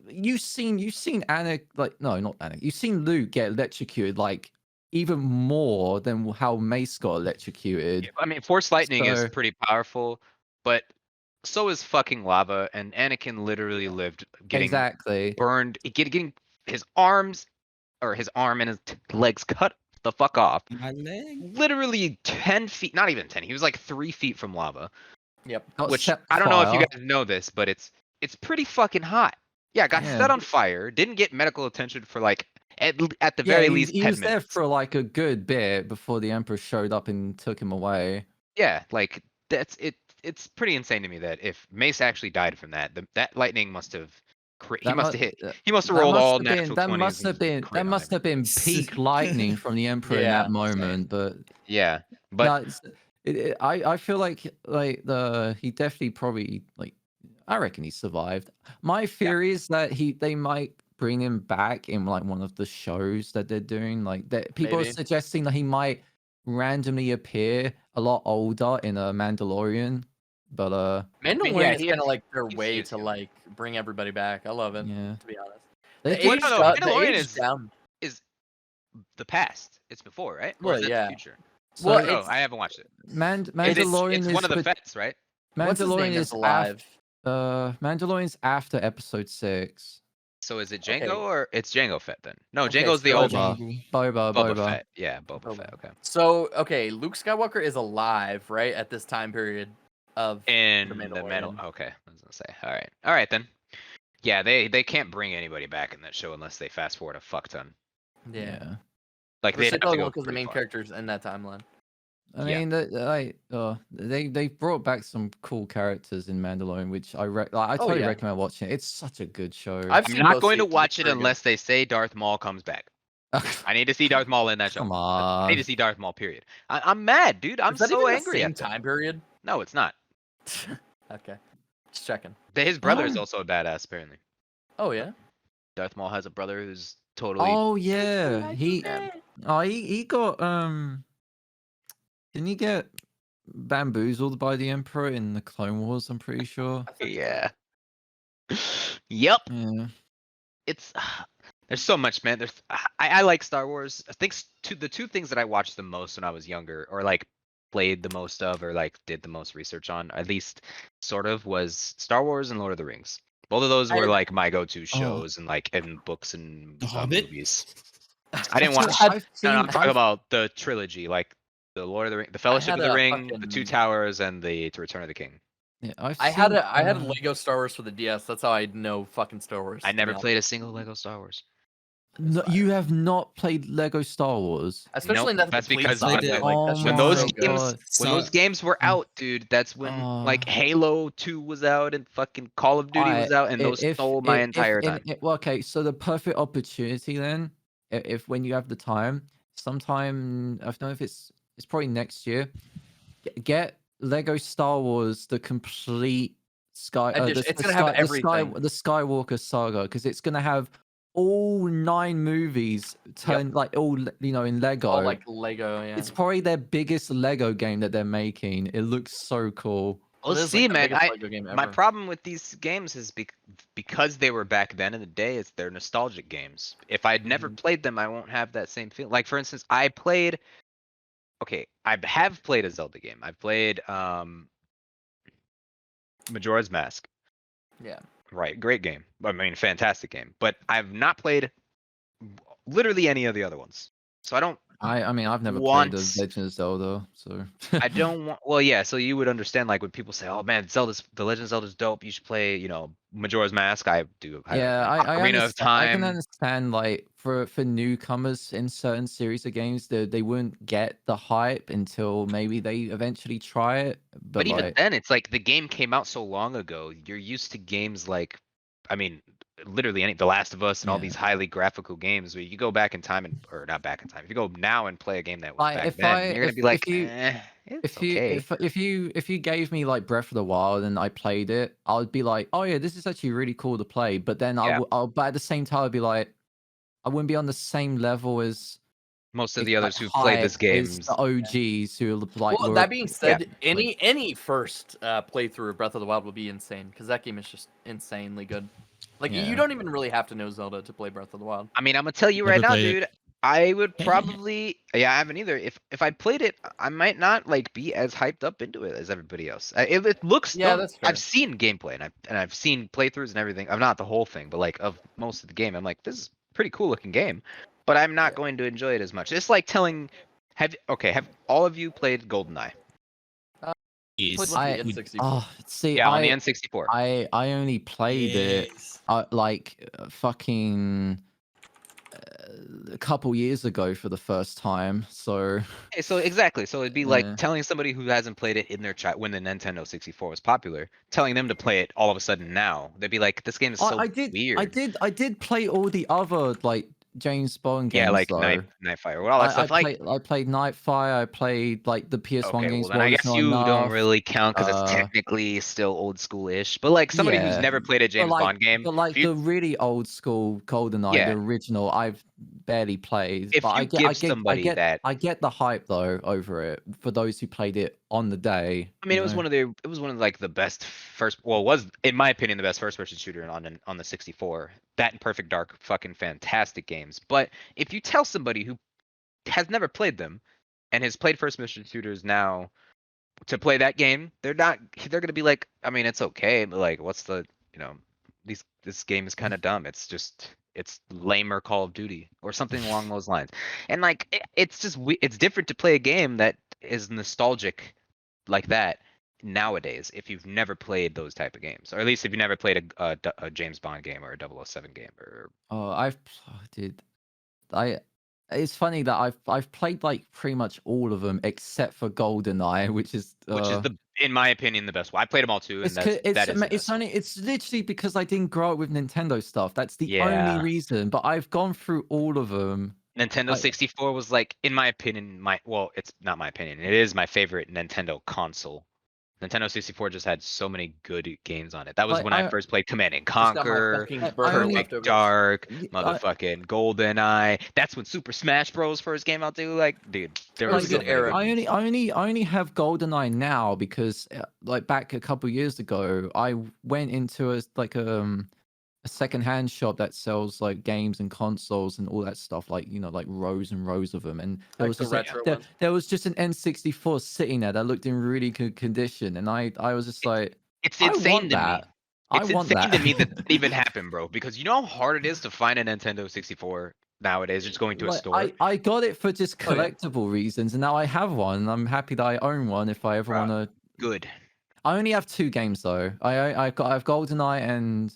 you've seen Anna, like no, not Anna. You've seen Luke get electrocuted like even more than how Mace got electrocuted. I mean, Force lightning is So pretty powerful, but so is fucking lava. And Anakin literally lived getting exactly. burned, getting his arms or his arm and his legs cut the fuck off. My leg. Literally 10 feet, not even 10. He was like 3 feet from lava. Yep. Got Which set I don't know if you fire. guys know this, but it's pretty fucking hot. Yeah, got Yeah. set on fire. Didn't get medical attention for like at the very least he 10 was there minutes. for like a good bit before the Emperor showed up and took him away. Yeah, like that's it. It's pretty insane to me that if Mace actually died from that, that lightning must have. He must have hit. He must have rolled all natural 20s. That must have been peak lightning from the Emperor in Yeah, that moment. But Yeah, but no, I feel like he definitely probably like I reckon he survived. My theory is that they might bring him back in like one of the shows that they're doing. Like that people Maybe. are suggesting that he might randomly appear a lot older in a Mandalorian. But Mandalorian is he kind of is- like their he's way to young. like bring everybty back. I love it. yeah. To be honest, They the keep- age, no, the Mandalorian age down. is the past. It's before, right? Or Well, is that yeah. the future? So, Well, I don't know. it's- I haven't watched it. Mandalorian It's is one of the Fets, right? What's his Mandalorian name is is alive. Mandalorian's after episode 6. So is it Okay. Django or it's Jango Fett then? No, Okay, Django's the so- old one. Boba. Fett. Yeah, Boba Boba. Fett. Okay. So okay, Luke Skywalker is alive, right, at this time period of And the the Mandalorian. Okay, I was gonna say. All right then. Yeah, they can't bring anybody back in that show unless they fast forward a fuck ton. Yeah. Like they Which they have to probably go won't because the pretty main far. characters in that timeline. I Yeah. mean, they brought back some cool characters in Mandalorian, which I totally yeah. recommend watching. It's such a good show. I've I'm seen not both going to seasons, watch it's it very good. unless they say Darth Maul comes back. I need to see Darth Maul in that show. Come I need on. to see Darth Maul. Period. I'm mad, dude. I'm Is that so even angry the same at them. time period? No, it's not. Okay, just checking. His brother is Oh. also a badass. Apparently, Oh yeah. Darth Maul has a brother who's totally. Oh yeah, he got didn't he get bamboozled by the Emperor in the Clone Wars? I'm pretty sure. Yeah. Yep. Yeah. It's there's so much, man. I like Star Wars. I think the two things that I watched the most when I was younger, or like played the most of, or like did the most research on, at least sort of, was Star Wars and Lord of the Rings. Both of those were like my go-to shows and like and books and The Hobbit? movies. I didn't watch. I've No, I'm seen- talking about the trilogy, like the Lord of the Ring, the Fellowship had of the a Ring, the fucking- Two Towers, and the Return of the King. Yeah, I had a Lego Star Wars for the DS. That's how I know fucking Star Wars. I to be never honest. played a single Lego Star Wars. No, you have not played Lego Star Wars. Especially Nope, in that that's complete because saga, they- like, Oh that when shit's those so my good. games God. when those games were out, dude, that's when like Halo 2 was out and fucking Call of Duty was out, and those stole my entire time. Well, okay, so the perfect opportunity then, if when you have the time, sometime I don't know if it's probably next year, get Lego Star Wars the complete It's gonna have everything. the Skywalker saga, because it's gonna have all 9 movies turned like all in Lego. All like Lego, yeah. It's probably their biggest Lego game that they're making. It looks so cool. We'll It is, see, like, the man. biggest Lego game My ever. problem with these games is because they were back then in the day, is they're nostalgic games. If I'd never played them, I won't have that same feeling. Like for instance, I played okay, I have played a Zelda game. I've played Majora's Mask. Yeah. Right, great game. I mean, fantastic game. But I've not played literally any of the other ones. So I don't I mean, I've never played the want. Legend of Zelda, so I don't want. Well, yeah. So you would understand, like, when people say, "Oh man, The Legend of Zelda's dope. You should play, Majora's Mask." I do highly yeah, recommend I Ocarina of understand. I can Time. understand like for newcomers in certain series of games, they wouldn't get the hype until maybe they eventually try it. But But even like, then, it's like the game came out so long ago. You're used to games like, I mean, literally The Last of Us and all yeah, these highly graphical games where you go back in time or not back in time. If you go now and play a game that was like back then, you're gonna be like, it's okay. if you gave me like Breath of the Wild and I played it, I would be like, oh yeah, this is actually really cool to play. But then Yeah, but at the same time, I'd be like, I wouldn't be on the same level as most of it's the like others who've played hype this as the games, OGs who like Well, were that being yeah. said, like, any first playthrough of Breath of the Wild would be insane because that game is just insanely good. Like you yeah. don't even really have to know Zelda to play Breath of the Wild. I mean, I'm gonna tell you right Never now, played it. dude. I would probably, yeah, I haven't either. If I played it, I might not like be as hyped up into it as everybody else. It looks Yeah, don't. that's fair. I've seen gameplay and I've seen playthroughs and everything. I'm not the whole thing, but like of most of the game, I'm like, this is a pretty cool looking game, but I'm not Yeah. going to enjoy it as much. It's like telling, have all of you played GoldenEye? Played with Yes. the We- N64. See, Yeah, on the N64. I only played it Yes. like fucking a couple years ago for the first time. So Okay, so exactly. So it'd be like yeah. telling somebody who hasn't played it in their child when the Nintendo 64 was popular, telling them to play it all of a sudden now. They'd be like, this game is so weird. I did play all the other like James Bond Yeah, games like though. Nightfire, all that stuff. Like, I played Nightfire. I played like the PS1 okay, well games. then I Well, it's guess not you don't enough. really count because it's Uh, technically still old school-ish. But like somebody who's yeah, never played a James Bond game, but if like you the really old school GoldenEye, the yeah, original, I've barely played. if But you give somebody that, I get the hype though over it for those who played it on the day. I mean, it was one of like the best first, well, it was in my opinion the best first-person shooter on the 64. That and Perfect Dark, fucking fantastic games. But if you tell somebody who has never played them and has played first-person shooters now to play that game, they're gonna be like, I mean, it's okay, but like, what's the, you know, this game is kind of dumb. It's lamer Call of Duty or something along those lines. And like, it's just it's different to play a game that is nostalgic like that nowadays if you've never played those type of games, or at least if you've never played a James Bond game or a 007 game or Oh, dude, I. It's funny that I've played like pretty much all of them except for GoldenEye, which is which is in my opinion the best one. I played them all too, and that is the best one. it's literally because I didn't grow up with Nintendo stuff. That's the only Yeah. reason. But I've gone through all of them. Nintendo 64 was like, in my opinion, well, it's not my opinion. It is my favorite Nintendo console. Nintendo 64 just had so many good games on it. That was Like, when I first played Command and Just got my Conquer, fucking I burger only- Perfect leftovers. Dark, I- motherfucking GoldenEye. That's when Super Smash Bros. First came out too. Like, dude, there It was was so a good many era. good games. I only have GoldenEye now because like back a couple years ago, I went into a secondhand shop that sells like games and consoles and all that stuff, like like rows and rows of them, and there Like was the just retro there, ones? there was just an N64 sitting there that looked in really good condition, and I was just like, It's I insane want to me. that. I It's want insane that. to me that even happened, bro. Because you know how hard it is to find a Nintendo 64 nowadays, just going to a Like, store. I got it for just Oh, yeah. collectible reasons, and now I have one. And I'm happy that I own one if I ever Bruh. want to. Good. I only have 2 games though. I've GoldenEye and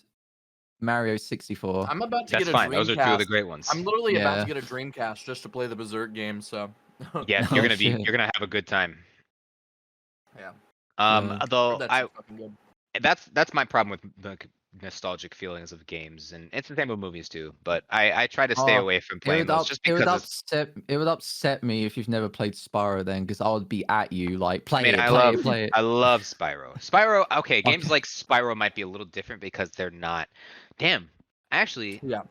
Mario 64. I'm about to That's get a fine. Those are two of the Dreamcast. great ones. I'm literally about Yeah. to get a Dreamcast just to play the Berserk game. So Yeah, Oh, shit. you're gonna have a good time. yeah, Yeah. Though that's I fucking good. that's my problem with the nostalgic feelings of games, and it's the same with movies too. But I try to stay Oh, away from playing those just it would because it's. upset me if you've never played Spyro then, because I would be at you like I mean, play it. I love Spyro. Spyro, okay, games Okay. like Spyro might be a little different because they're not. Damn, actually, Yeah.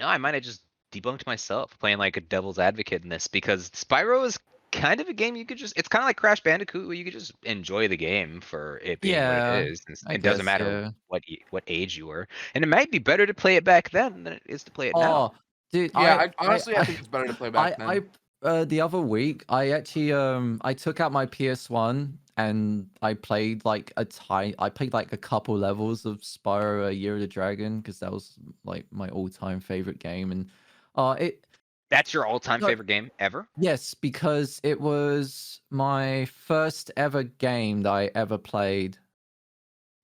I might have just debunked myself playing like a devil's advocate in this because Spyro is kind of a game you could just. It's kind of like Crash Bandicoot, where you could just enjoy the game for it being what Yeah, it is. And I it doesn't guess, matter yeah. what age you were, and it might be better to play it back then than it is to play it now. Oh, dude, Yeah, I honestly think it's better to play back then. The other week, I actually I took out my PS1 and I played like a couple levels of Spyro: A Year of the Dragon because that was like my all-time favorite game, and it That's your all-time no, favorite game ever? yes, because it was my first ever game that I ever played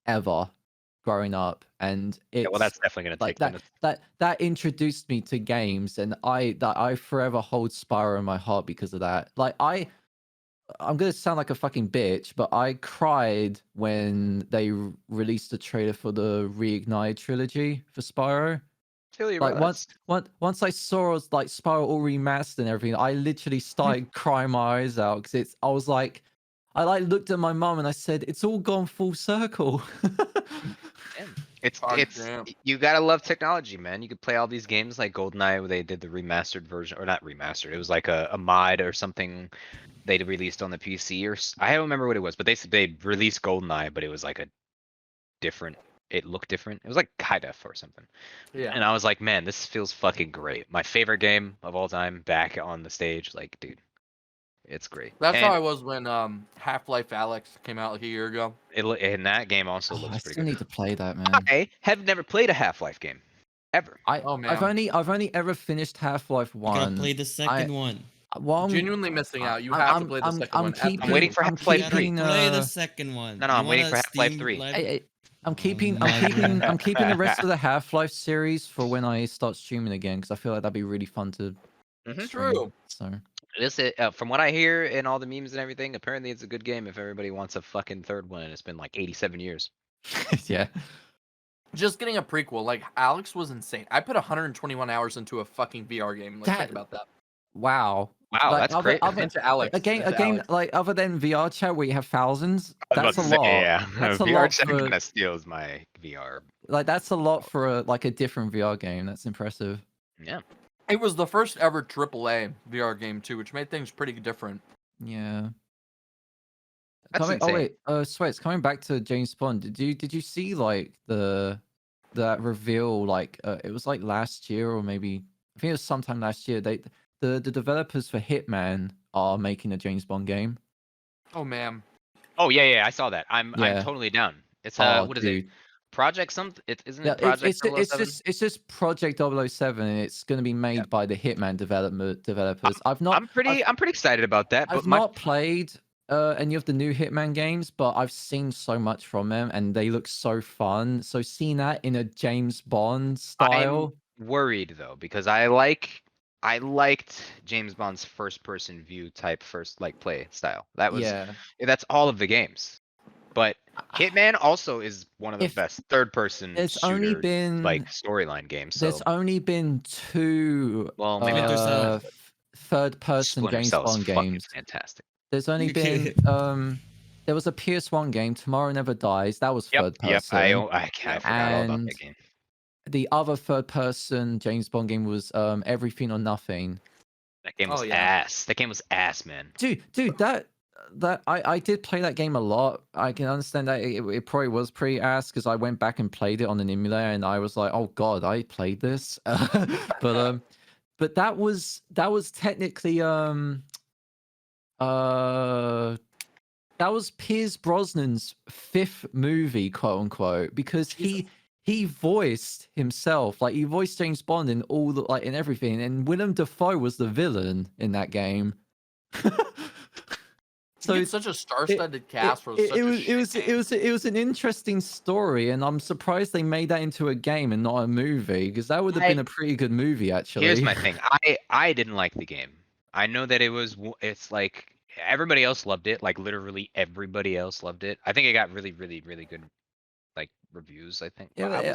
ever growing up, and Yeah, well, it's that's definitely gonna like take the. that introduced me to games, and I forever hold Spyro in my heart because of that. Like I'm gonna sound like a fucking bitch, but I cried when they released the trailer for the Reignited trilogy for Spyro. Feel you, bro. Like once I saw like Spyro all remastered and everything, I literally started crying my eyes out because I was like, I like looked at my mum and I said, "It's all gone full circle." Damn. It's God it's damn. you gotta love technology, man. You could play all these games like GoldenEye, where they did the remastered version, or not remastered. It was like a mod or something they released on the PC, I don't remember what it was, but they released GoldenEye, but it was like a different. It looked different. It was like high def or something. Yeah. And I was like, man, this feels fucking great. My favorite game of all time back on the stage. Like, dude, it's great. That's how And I was when Half-Life Alex came out like a year ago. and that game also Oh, looks I pretty still good. need to play that, man. I have never played a Half-Life game ever. Oh man, I've only ever finished Half-Life You gotta 1. play the second one. Well, genuinely missing out. You have to play the second one. I'm waiting for I'm Half-Life keeping 3. Play the second one. No, You I'm waiting want for a Half-Life Steam 3. library? I'm keeping my I'm keeping the rest of the Half-Life series for when I start streaming again because I feel like that'd be really fun to Mhm. It's stream. true. So From what I hear and all the memes and everything, apparently it's a good game if everybody wants a fucking third one, and it's been like 87 years. yeah. Just getting a prequel, like Alex was insane. I put 121 hours into a fucking VR game. Like, think about that. Wow. Wow, Like, that's great. Into Alex. a game into Alex. like other than VR chat where you have thousands, I was that's a about to lot. say, yeah. That's a VR lot chat for kind of steals my VR. like that's a lot for like a different VR game. That's impressive. Yeah. It was the first ever AAA VR game too, which made things pretty different. Yeah. That's Oh insane. wait, Sweats, coming back to James Bond, did you see like that reveal like it was like last year or maybe I think it was sometime last year. The developers for Hitman are making a James Bond game. Oh man. Oh yeah, I saw that. I'm Yeah. totally down. It's Oh, what is it? dude. Project something? Isn't Yeah, it Project it's just Project 007 and it's going to be made by the Hitman developers. I'm pretty excited about that. But I've not played any of the new Hitman games, but I've seen so much from them and they look so fun. So seeing that in a James Bond style, I'm worried though because I liked James Bond's first person view type play style. That's all of the games. But Hitman also is one of the best third person there's only shooter been storyline games. there's So only been two well, maybe Splinter Cell. third person Splinter James Cell is Bond fucking games. fantastic. There's only been there was a PS1 game, Tomorrow Never Dies. That was third person. I forgot all about that game. The other third person James Bond game was Everything or Nothing. That game was ass. That game was ass, man. Dude, that I did play that game a lot. I can understand that it probably was pretty ass because I went back and played it on an emulator and I was like, oh god, I played this. But that was technically that was Pierce Brosnan's fifth movie, quote unquote, because he voiced himself, like he voiced James Bond in all the in everything, and Willem Dafoe was the villain in that game. So it's such a star-studded cast for such it was an interesting story, and I'm surprised they made that into a game and not a movie, because that would have been a pretty good movie, actually. Here's my thing. I didn't like the game. I know that it's like everybody else loved it, like literally everybody else loved it. I think it got really good like reviews, I think. I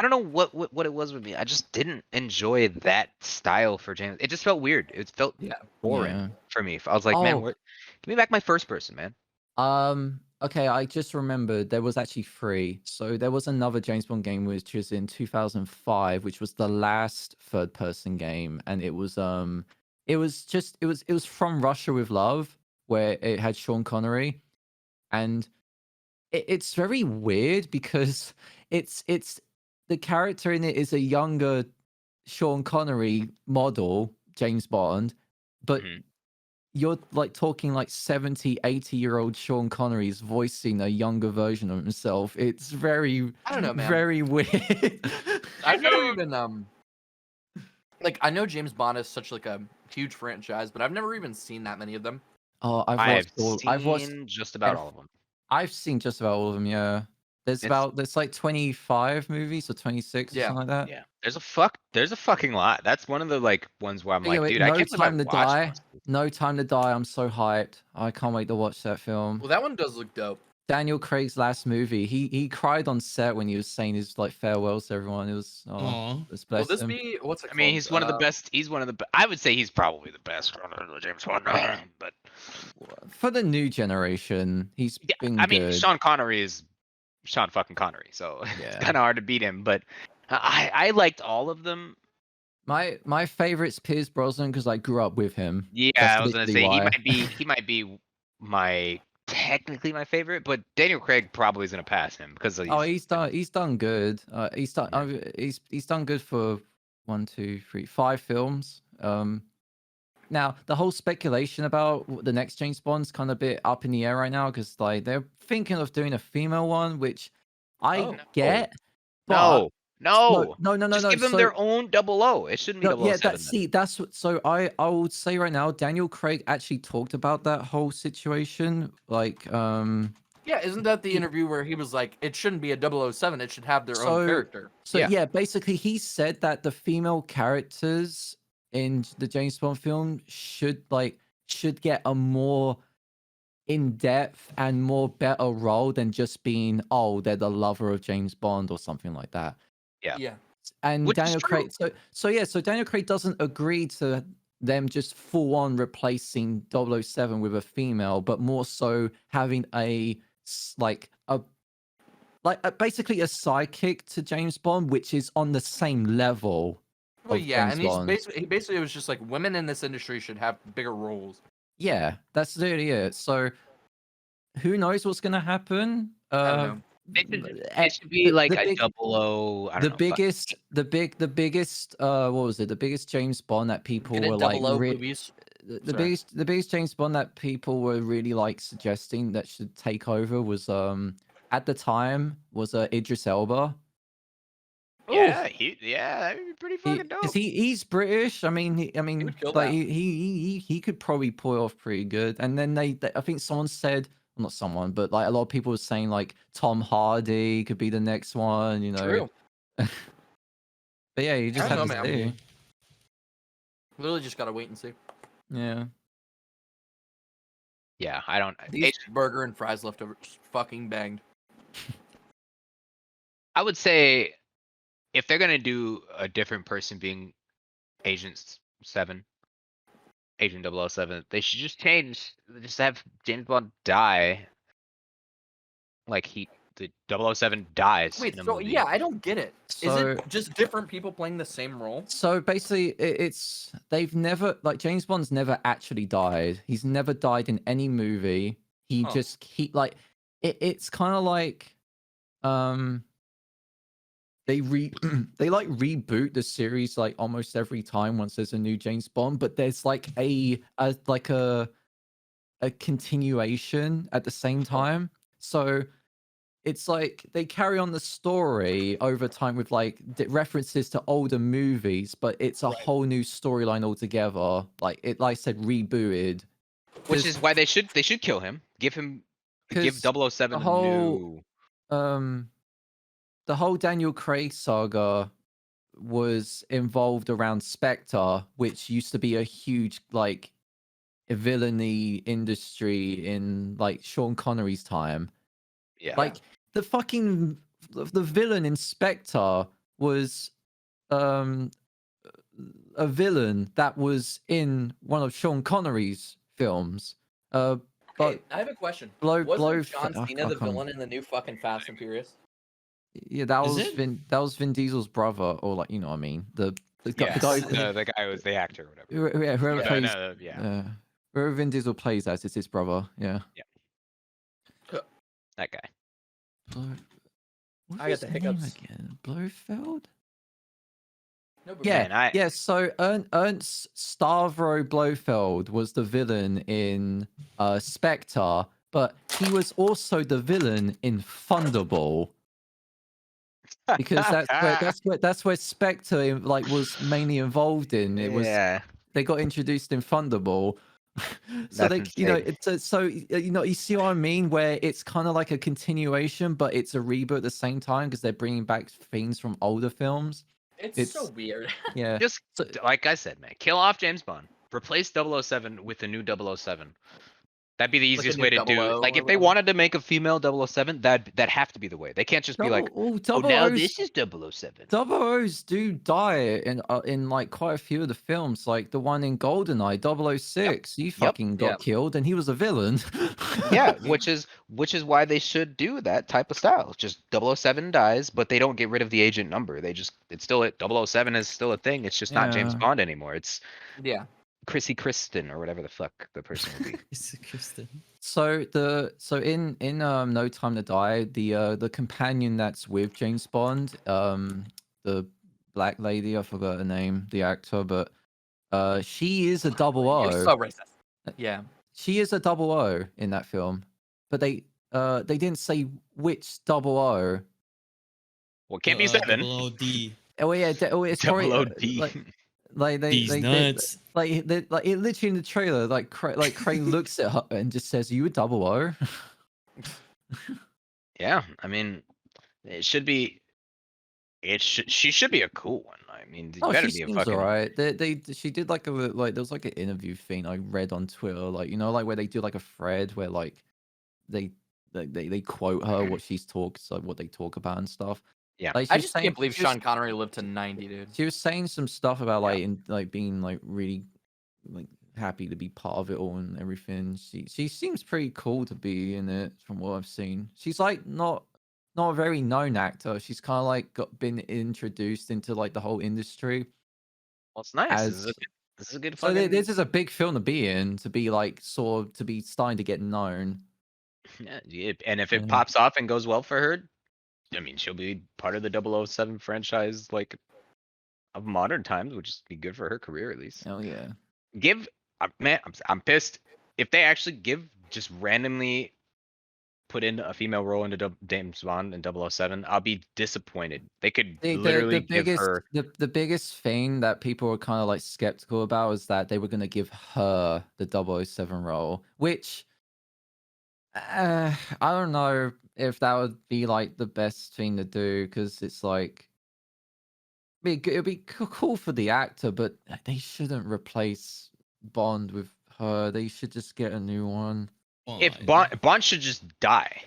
don't know what it was with me. I just didn't enjoy that style for James. It just felt weird. It felt boring for me. I was like, man, give me back my first person, man. Okay, I just remembered there was actually three. So there was another James Bond game which was in 2005, which was the last third person game, and it was From Russia with Love, where it had Sean Connery, and it's very weird because it's the character in it is a younger Sean Connery model, James Bond, but Mhm. you're like talking like 70, 80-year-old Sean Connery is voicing a younger version of himself. It's very, I don't know, man. very weird. I've never even like I know James Bond is such like a huge franchise, but I've never even seen that many of them. Oh, I have I've watched. seen just about and- all of them. I've seen just about all of them. Yeah, It's- there's like 25 movies or 26 or Yeah. something like that. Yeah, there's a fucking lot. That's one of the like ones where I'm like, Anyway, dude, I No can't believe I Time to watched Die. most of these. No Time to Die. I'm so hyped. I can't wait to watch that film. Well, that one does look dope. Daniel Craig's last movie. He cried on set when he was saying his like farewells to everyone. It was Aw. let's Will bless this him. be what's it I called? mean, he's one of the best. He's one of the. I would say he's probably the best James Bond. But For the new generation, he's yeah, been I mean, good. Sean Connery is Sean fucking Connery, so Yeah. it's kind of hard to beat him. But I liked all of them. My favorite's Pierce Brosnan because I grew up with him. Yeah, That's I was gonna literally say why. he might be my technically my favorite, but Daniel Craig probably is gonna pass him because Oh, he's done good. He's done Yeah. he's done good for 5 films. Now the whole speculation about the next James Bond's kind of a bit up in the air right now because like they're thinking of doing a female one, which I Oh. get. But no. no. Just give them their own 00. It shouldn't be No, 007. yeah, then. that's what. So I would say right now, Daniel Craig actually talked about that whole situation. Like, Yeah, isn't that the interview where he was like, it shouldn't be a 007, it should have their So- own character. so Yeah. yeah, basically he said that the female characters in the James Bond film should get a more in-depth and more better role than just being they're the lover of James Bond or something like that. Yeah. And Which is Daniel true. Craig, so Daniel Craig doesn't agree to them just full on replacing 007 with a female, but more so having basically a sidekick to James Bond, which is on the same level. Well, of yeah, James and Bond. he basically was just like, women in this industry should have bigger roles. Yeah, that's literally it. So who knows what's gonna happen? I don't know. It should be like a 00. I don't know. The biggest what was it? The biggest James Bond that people Get were it, like 00 movies. the Sorry. biggest James Bond that people were really like suggesting that should take over was at the time was Idris Elba. Yeah, that would be pretty fucking dope. Because he's British. I mean, would kill like that. he could probably pull it off pretty good. And then they I think someone said, well, not someone, but like a lot of people were saying like Tom Hardy could be the next one. You know. True. But yeah, you just I don't have know, to man. see. Literally just gotta wait and see. Yeah. Yeah, I don't. These burger and fries left over just fucking banged. I would say if they're gonna do a different person being Agent 7, Agent 007, they should just have James Bond die. Like the 007 dies. Wait, in a so movie. yeah, I don't get it. Is So it just different people playing the same role? so basically, it's they've never like James Bond's never actually died. He's never died in any movie. He Huh. just it's kind of like they they like reboot the series like almost every time once there's a new James Bond, but there's like a continuation at the same time. So it's like they carry on the story over time with like references to older movies, but it's a Right. whole new storyline altogether. Like I said, rebooted. Which 'Cause- is why they should kill him. Give 007 the a whole- new. The whole Daniel Craig saga was involved around Spectre, which used to be a huge like villainy industry in like Sean Connery's time. Yeah. Like the villain in Spectre was a villain that was in one of Sean Connery's films. But Hey, I have a question. blow Wasn't John I Cena the can't- villain in the new fucking Fast and Furious? yeah, that Is was it? Vin Diesel's brother, or like you know what I mean, the Yeah, guy the guy was the actor or whatever. whoever Yeah. plays Yeah, whoever Vin Diesel plays as is his brother. Yeah. that guy. What I got was the his name hiccups. again. Blofeld. Nobody- Yeah, Man, yeah. So Ernst Stavro Blofeld was the villain in Spectre, but he was also the villain in Thunderball because that's where Spectre like was mainly involved in. It was yeah, they got introduced in Thunderball. So that's they, you know, insane. you know, you see what I mean, where it's kind of like a continuation, but it's a reboot at the same time because they're bringing back things from older films. It's so It's weird. yeah. Just So, like I said, man, kill off James Bond. Replace 007 with a new 007. That'd be the Like a easiest new way to 00 do. Like or if they whatever. wanted to make a female 007, that have to be the way. They can't just be like, oh, now this is 007. Double O's do die in like quite a few of the films, like the one in GoldenEye, 006. He fucking got Yep. killed and he was a villain. Yeah, which is why they should do that type of style. Just 007 dies, but they don't get rid of the agent number. It's still 007 is still a thing. It's just not James Yeah. Bond anymore. It's Yeah. Chrissy Kristen or whatever the fuck the person would be. It's Kristen. So in No Time to Die, the companion that's with James Bond, the black lady, I forgot her name, the actor, but she is a double You're O. so racist. Yeah. She is a double O in that film, but they didn't say which double O. Well, it can't be 7. Double OD. Oh yeah, it's probably Double OD. like These they nuts. like it literally in the trailer, like Crane looks at her and just says, "You a double O?" Yeah, I mean, it should be. She should be a cool one. I mean, you Oh, better she be a seems fucking. alright. She did like there was like an interview thing I read on Twitter, like you know, like where they do like a thread where like they quote her what she's talks like what they talk about and stuff. Yeah. Like I she's just saying, can't believe Sean Connery lived to 90, dude. she was saying some stuff about Yeah. like in like being like really like happy to be part of it all and everything. She seems pretty cool to be in it from what I've seen. She's like not a very known actor. She's kind of like been introduced into like the whole industry Well, it's nice. as This is a good so fucking. this is a big film to be in, to be like sort of to be starting to get known. Yeah, and if it Yeah. pops off and goes well for her, I mean, she'll be part of the 007 franchise, like of modern times, which is be good for her career at least. Oh yeah. Man, I'm pissed if they actually just randomly put in a female role into James Bond and 007. I'll be disappointed. They could literally give her. The biggest thing that people were kind of like skeptical about is that they were going to give her the 007 role, which I don't know if that would be like the best thing to do, because it's like it'd be cool for the actor, but they shouldn't replace Bond with her. They should just get a new one. If Fine. Bond should just die.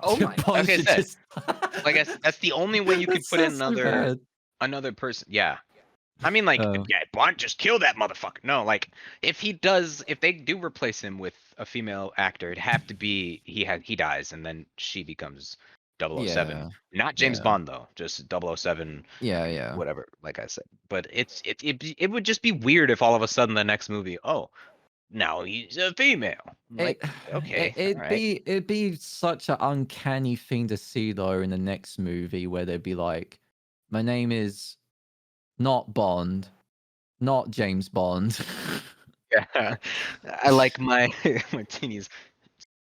Oh my. Bond Like I should said, just- Like that's the only way you could That put in sounds so bad. another person. Yeah. I mean, like, Oh. yeah, Bond, just kill that motherfucker. No, like, if they do replace him with a female actor, it'd have to be he dies and then she becomes 007. Yeah. Not James Yeah. Bond though, just 007, Yeah. whatever. Like I said, but it would just be weird if all of a sudden the next movie, oh, now he's a female. Like, okay, It'd be such an uncanny thing to see though in the next movie where they'd be like, my name is not Bond, not James Bond. yeah. I like my martinis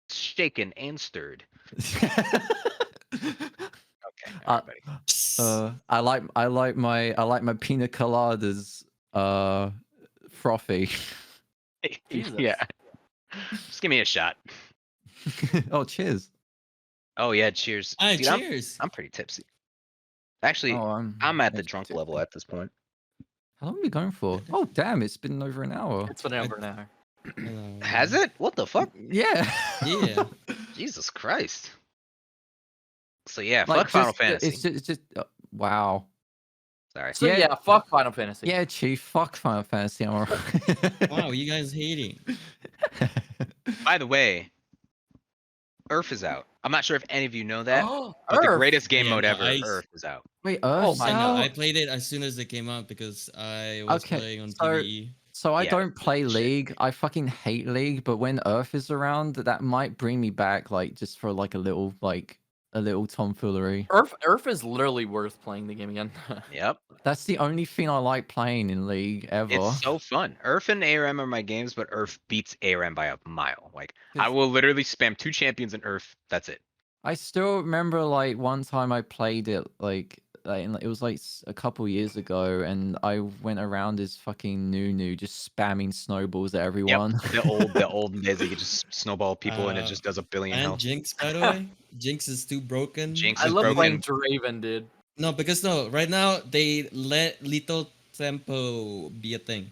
shaken and stirred. Okay, Uh, everybody. I like my pina coladas frothy. Jesus. Yeah. Just give me a shot. Oh, cheers. Oh yeah, cheers. Ah, Dude, cheers. I'm pretty tipsy. Actually, Oh, I'm at the it's drunk tipsy. level at this point. How long are we going for? Oh, damn, it's been over an hour. It's been over an hour. Has it? What the fuck? Yeah. Yeah. Jesus Christ. So yeah, Like, fuck Final just- Fantasy. It's just wow. Sorry. So Yeah. yeah, fuck Final Fantasy. Yeah, Chief. Fuck Final Fantasy. I'm alright. Wow, you guys hating. By the way, Earth is out. I'm not sure if any of you know that, but the Earth. greatest game Yeah, mode no, ever, I- Earth is out. Wait, Oh Earth's my I know. I out? played it as soon as it came out because I was Okay, playing on so- PvE. So I Yeah, don't play shit. League. I fucking hate League, but when Earth is around, that might bring me back, like just for like a little like a little tomfoolery. Earth is literally worth playing the game again. Yep. That's the only thing I like playing in League ever. It's so fun. Earth and ARM are my games, but Earth beats ARM by a mile. Like I 'Cause- will literally spam 2 champions in Earth. That's it. I still remember like one time I played it it was like a couple years ago, and I went around as fucking Nunu just spamming snowballs at everyone. The old days that you just snowball people and it just does a billion And health. Jinx, by the way, Jinx is too broken. Jinx I is love playing broken. Draven, dude. No, because no, right now they let Little Tempo be a thing.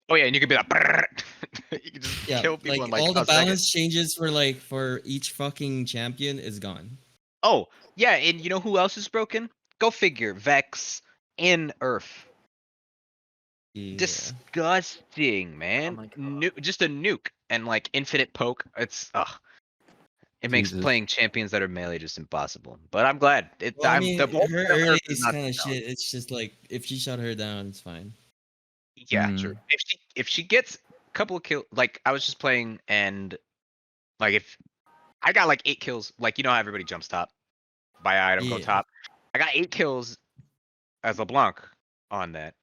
Oh yeah, and you could be like, brrr. You can just Yeah, kill people like in like all the a second. balance changes for each fucking champion is gone. Oh yeah, and you know who else is broken? Go figure. Vex in Earth. Yeah. Disgusting, man. my God. Just a nuke and like infinite poke. It's It makes Jesus. playing champions that are melee just impossible. But I'm glad. Well, I I'm mean, the whole her point of early Earth is is not kind of to down. shit. It's just like if you shut her down, it's fine. Yeah, true. If she gets a couple of kills, like I was just playing and like if I got like 8 kills, like you know how everybody jumps top, buy item, go Yeah. top. I got 8 kills as LeBlanc on that.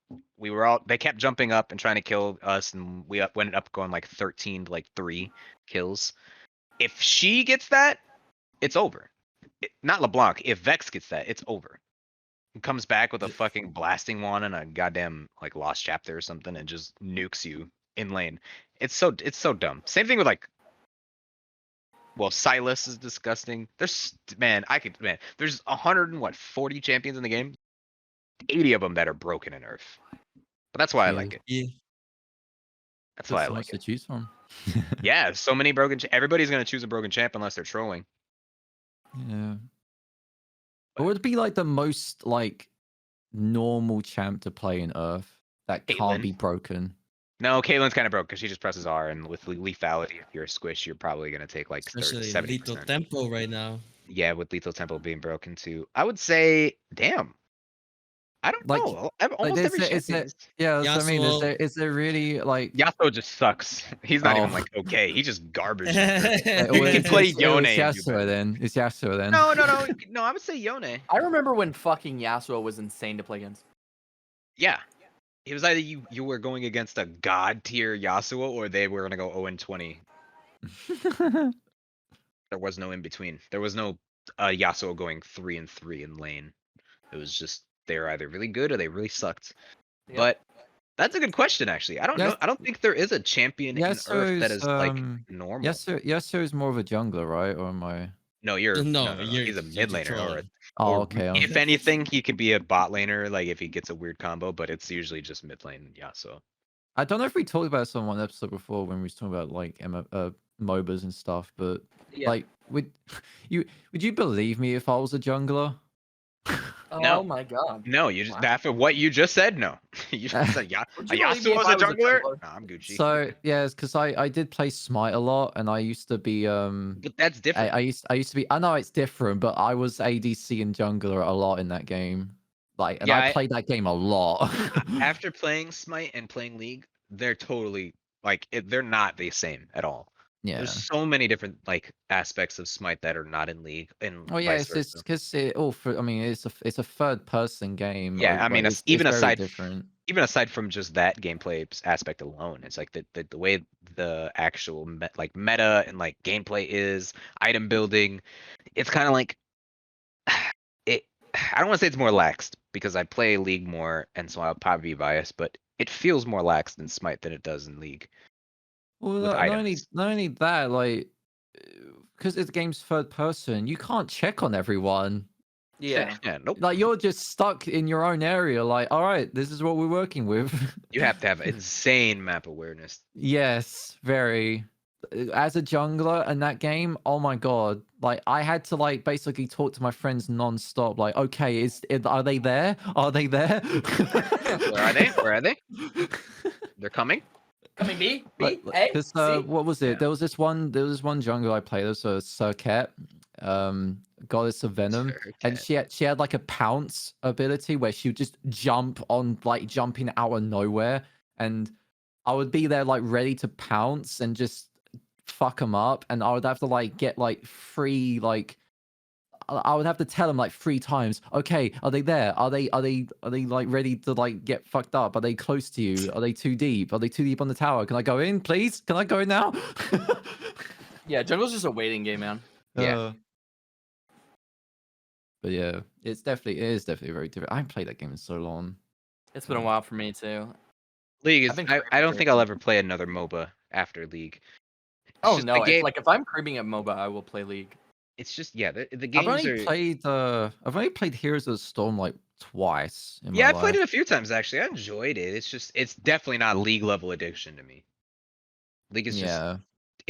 They kept jumping up and trying to kill us, and we ended up going like 13 to like 3 kills. If she gets that, it's over. Not LeBlanc. If Vex gets that, it's over. He comes back with a fucking blasting wand and a goddamn like lost chapter or something and just nukes you in lane. It's so dumb. Same thing with like Silas is disgusting. There's there's 140 champions in the game. 80 of them that are broken in Earth. But that's why I like it. Yeah. That's why I so like much to it. choose from. Yeah, so many broken. Everybody's gonna choose a broken champ unless they're trolling. Yeah. What would be like the most like normal champ to play in Earth that Caitlyn. can't be broken? No, Caitlyn's kind of broke because she just presses R, and with lethality, if you're a squish, you're probably gonna take like Especially 70%. Little Tempo right now. Yeah, with lethal tempo being broken too. I would say, damn. I don't Like- know. Like Almost every is champion. it yeah, that's what I mean. Yasuo. Is there really like Yasuo just sucks. He's not even Oh. like okay. He's just garbage. like, You well, can play Yone It's and do Yasuo better. then. It's Yasuo then. No. I would say Yone. I remember when fucking Yasuo was insane to play against. Yeah. It was either you were going against a god tier Yasuo or they were gonna go 0-20. There was no in between. There was no Yasuo going 3-3 in lane. It was just they were either really good or they really sucked. Yep. But that's a good question, actually. I don't know. I don't think there is a champion in Earth that is like normal. Yasuo is more of a jungler, right? Or am I? No, you're No, no. you're- He's a you're mid laner, trolling. Oh, or okay. if anything, he could be a bot laner, like if he gets a weird combo. But it's usually just mid lane. Yeah, so I don't know if we talked about this on one episode before when we was talking about like MOBAs and stuff, but Yeah. like would you believe me if I was a jungler? Oh No. my god. no, you just Wow. after what you just said, no. You just said Would you a believe me Yasuo if was I a was a jungler. jungler? Nah, I'm Gucci. So yeah, it's because I did play Smite a lot, and I used to be But that's different. I used to be. I know it's different, but I was ADC and jungler a lot in that game. Like, and Yeah, I played that game a lot. After playing Smite and playing League, they're totally like they're not the same at all. Yeah. There's so many different like aspects of Smite that are not in League, and Oh yeah, vice it's versa. because I mean, it's a third person game. Yeah, I mean, it's even very aside different. even aside from just that gameplay aspect alone, it's like the way the actual meta and like gameplay is, item building, it's kind of like it. I don't want to say it's more laxed because I play League more, and so I'll probably be biased, but it feels more lax in Smite than it does in League. Well, with not only items. that, like, because the game's third person, you can't check on everyone. Yeah. Yeah, nope. Like, you're just stuck in your own area. Like, all right, this is what we're working with. You have to have insane map awareness. Yes, very. As a jungler in that game, oh my god! Like, I had to like basically talk to my friends non-stop. Like, okay, are they there? Are they there? Where are they? Where are they? They're coming. Coming B? B? Like, A? because C? what was it? Yeah. There was this one jungle I played. There was a Circuit, Goddess of Venom, and she had like a pounce ability where she would just jump on, like jumping out of nowhere, and I would be there like ready to pounce and just fuck them up, and I would have to like get like free like I would have to tell them like 3 times. Okay, are they there? Are they like ready to like get fucked up? Are they close to you? Are they too deep? Are they too deep on the tower? Can I go in, please? Can I go in now? Yeah, jungle's just a waiting game, man. Yeah. But yeah, it is definitely very different. I haven't played that game in so long. It's been a while for me too. League is. I've been I creeping don't through think it. I'll ever play another MOBA after League. It's Oh just no, the it's game. like if I'm creeping at MOBA, I will play League. It's just the I've games only are. played Heroes of the Storm like twice in Yeah, my I played life. it a few times actually. I enjoyed it. It's definitely not League level addiction to me. League is just. Yeah.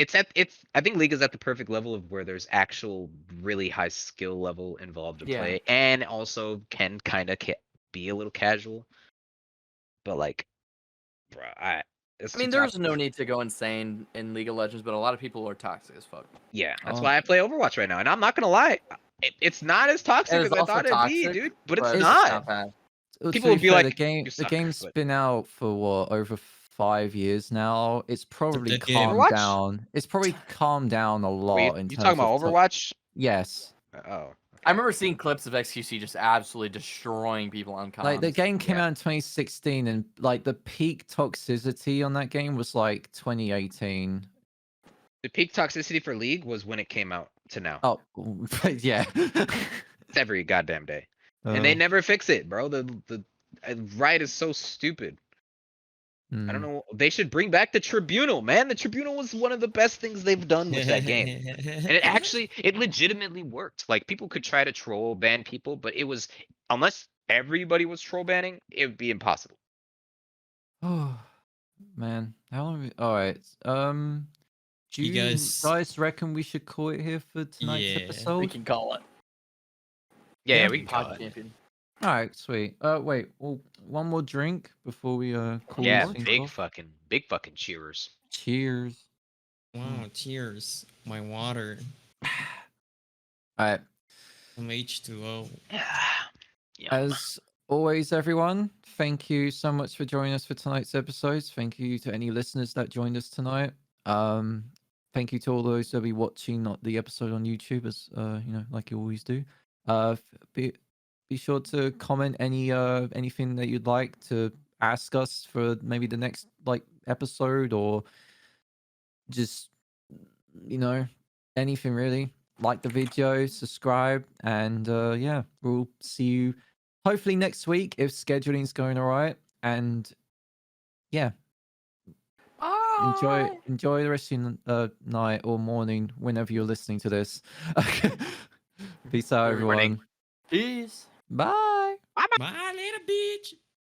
I think League is at the perfect level of where there's actual really high skill level involved to Yeah. play, and also can kind of be a little casual. But like, bruh, it's I mean, too there's toxic. no need to go insane in League of Legends, but a lot of people are toxic as fuck. Yeah, that's Oh. why I play Overwatch right now, and I'm not gonna lie, it's not as toxic It is as I also thought it'd be, toxic, dude. But it's but not. bad. To People would be be fair, like, the "You suck," game's but- been out for what, over 5 years now. It's probably dead game. calmed Overwatch? down. It's probably calmed down a lot in You terms talking about of Overwatch? yes. Oh, I remember seeing clips of XQC just absolutely destroying people on comms. Like the game came yeah. out in 2016, and like the peak toxicity on that game was like 2018. The peak toxicity for League was when it came out to now. Oh, yeah. It's every goddamn day, and they never fix it, bro. The Riot is so stupid. I don't know. They should bring back the Tribunal, man. The Tribunal was one of the best things they've done with that game. And it legitimately worked. Like, people could try to troll ban people, but it was, unless everybody was troll banning, it would be impossible. Oh man, how long? All right. Do You you guys- guys reckon we should call it here for tonight's Yeah. episode? We can call it. Yeah, we can call Pod it. champion. All right, sweet. Wait, well, one more drink before we call Yeah, this thing big off. fucking cheers. Cheers. Wow, cheers. My water. All right. Some H2O. Yeah. As always, everyone, thank you so much for joining us for tonight's episodes. Thank you to any listeners that joined us tonight. Thank you to all those that will be watching not the episode on YouTube, as like you always do. Be sure to comment anything that you'd like to ask us for maybe the next like episode, or just anything really. Like the video, subscribe, and yeah, we'll see you hopefully next week if scheduling's going all right. And yeah, enjoy the rest of your night or morning whenever you're listening to this. Peace out, everyone. Peace. Bye. Bye, little bitch.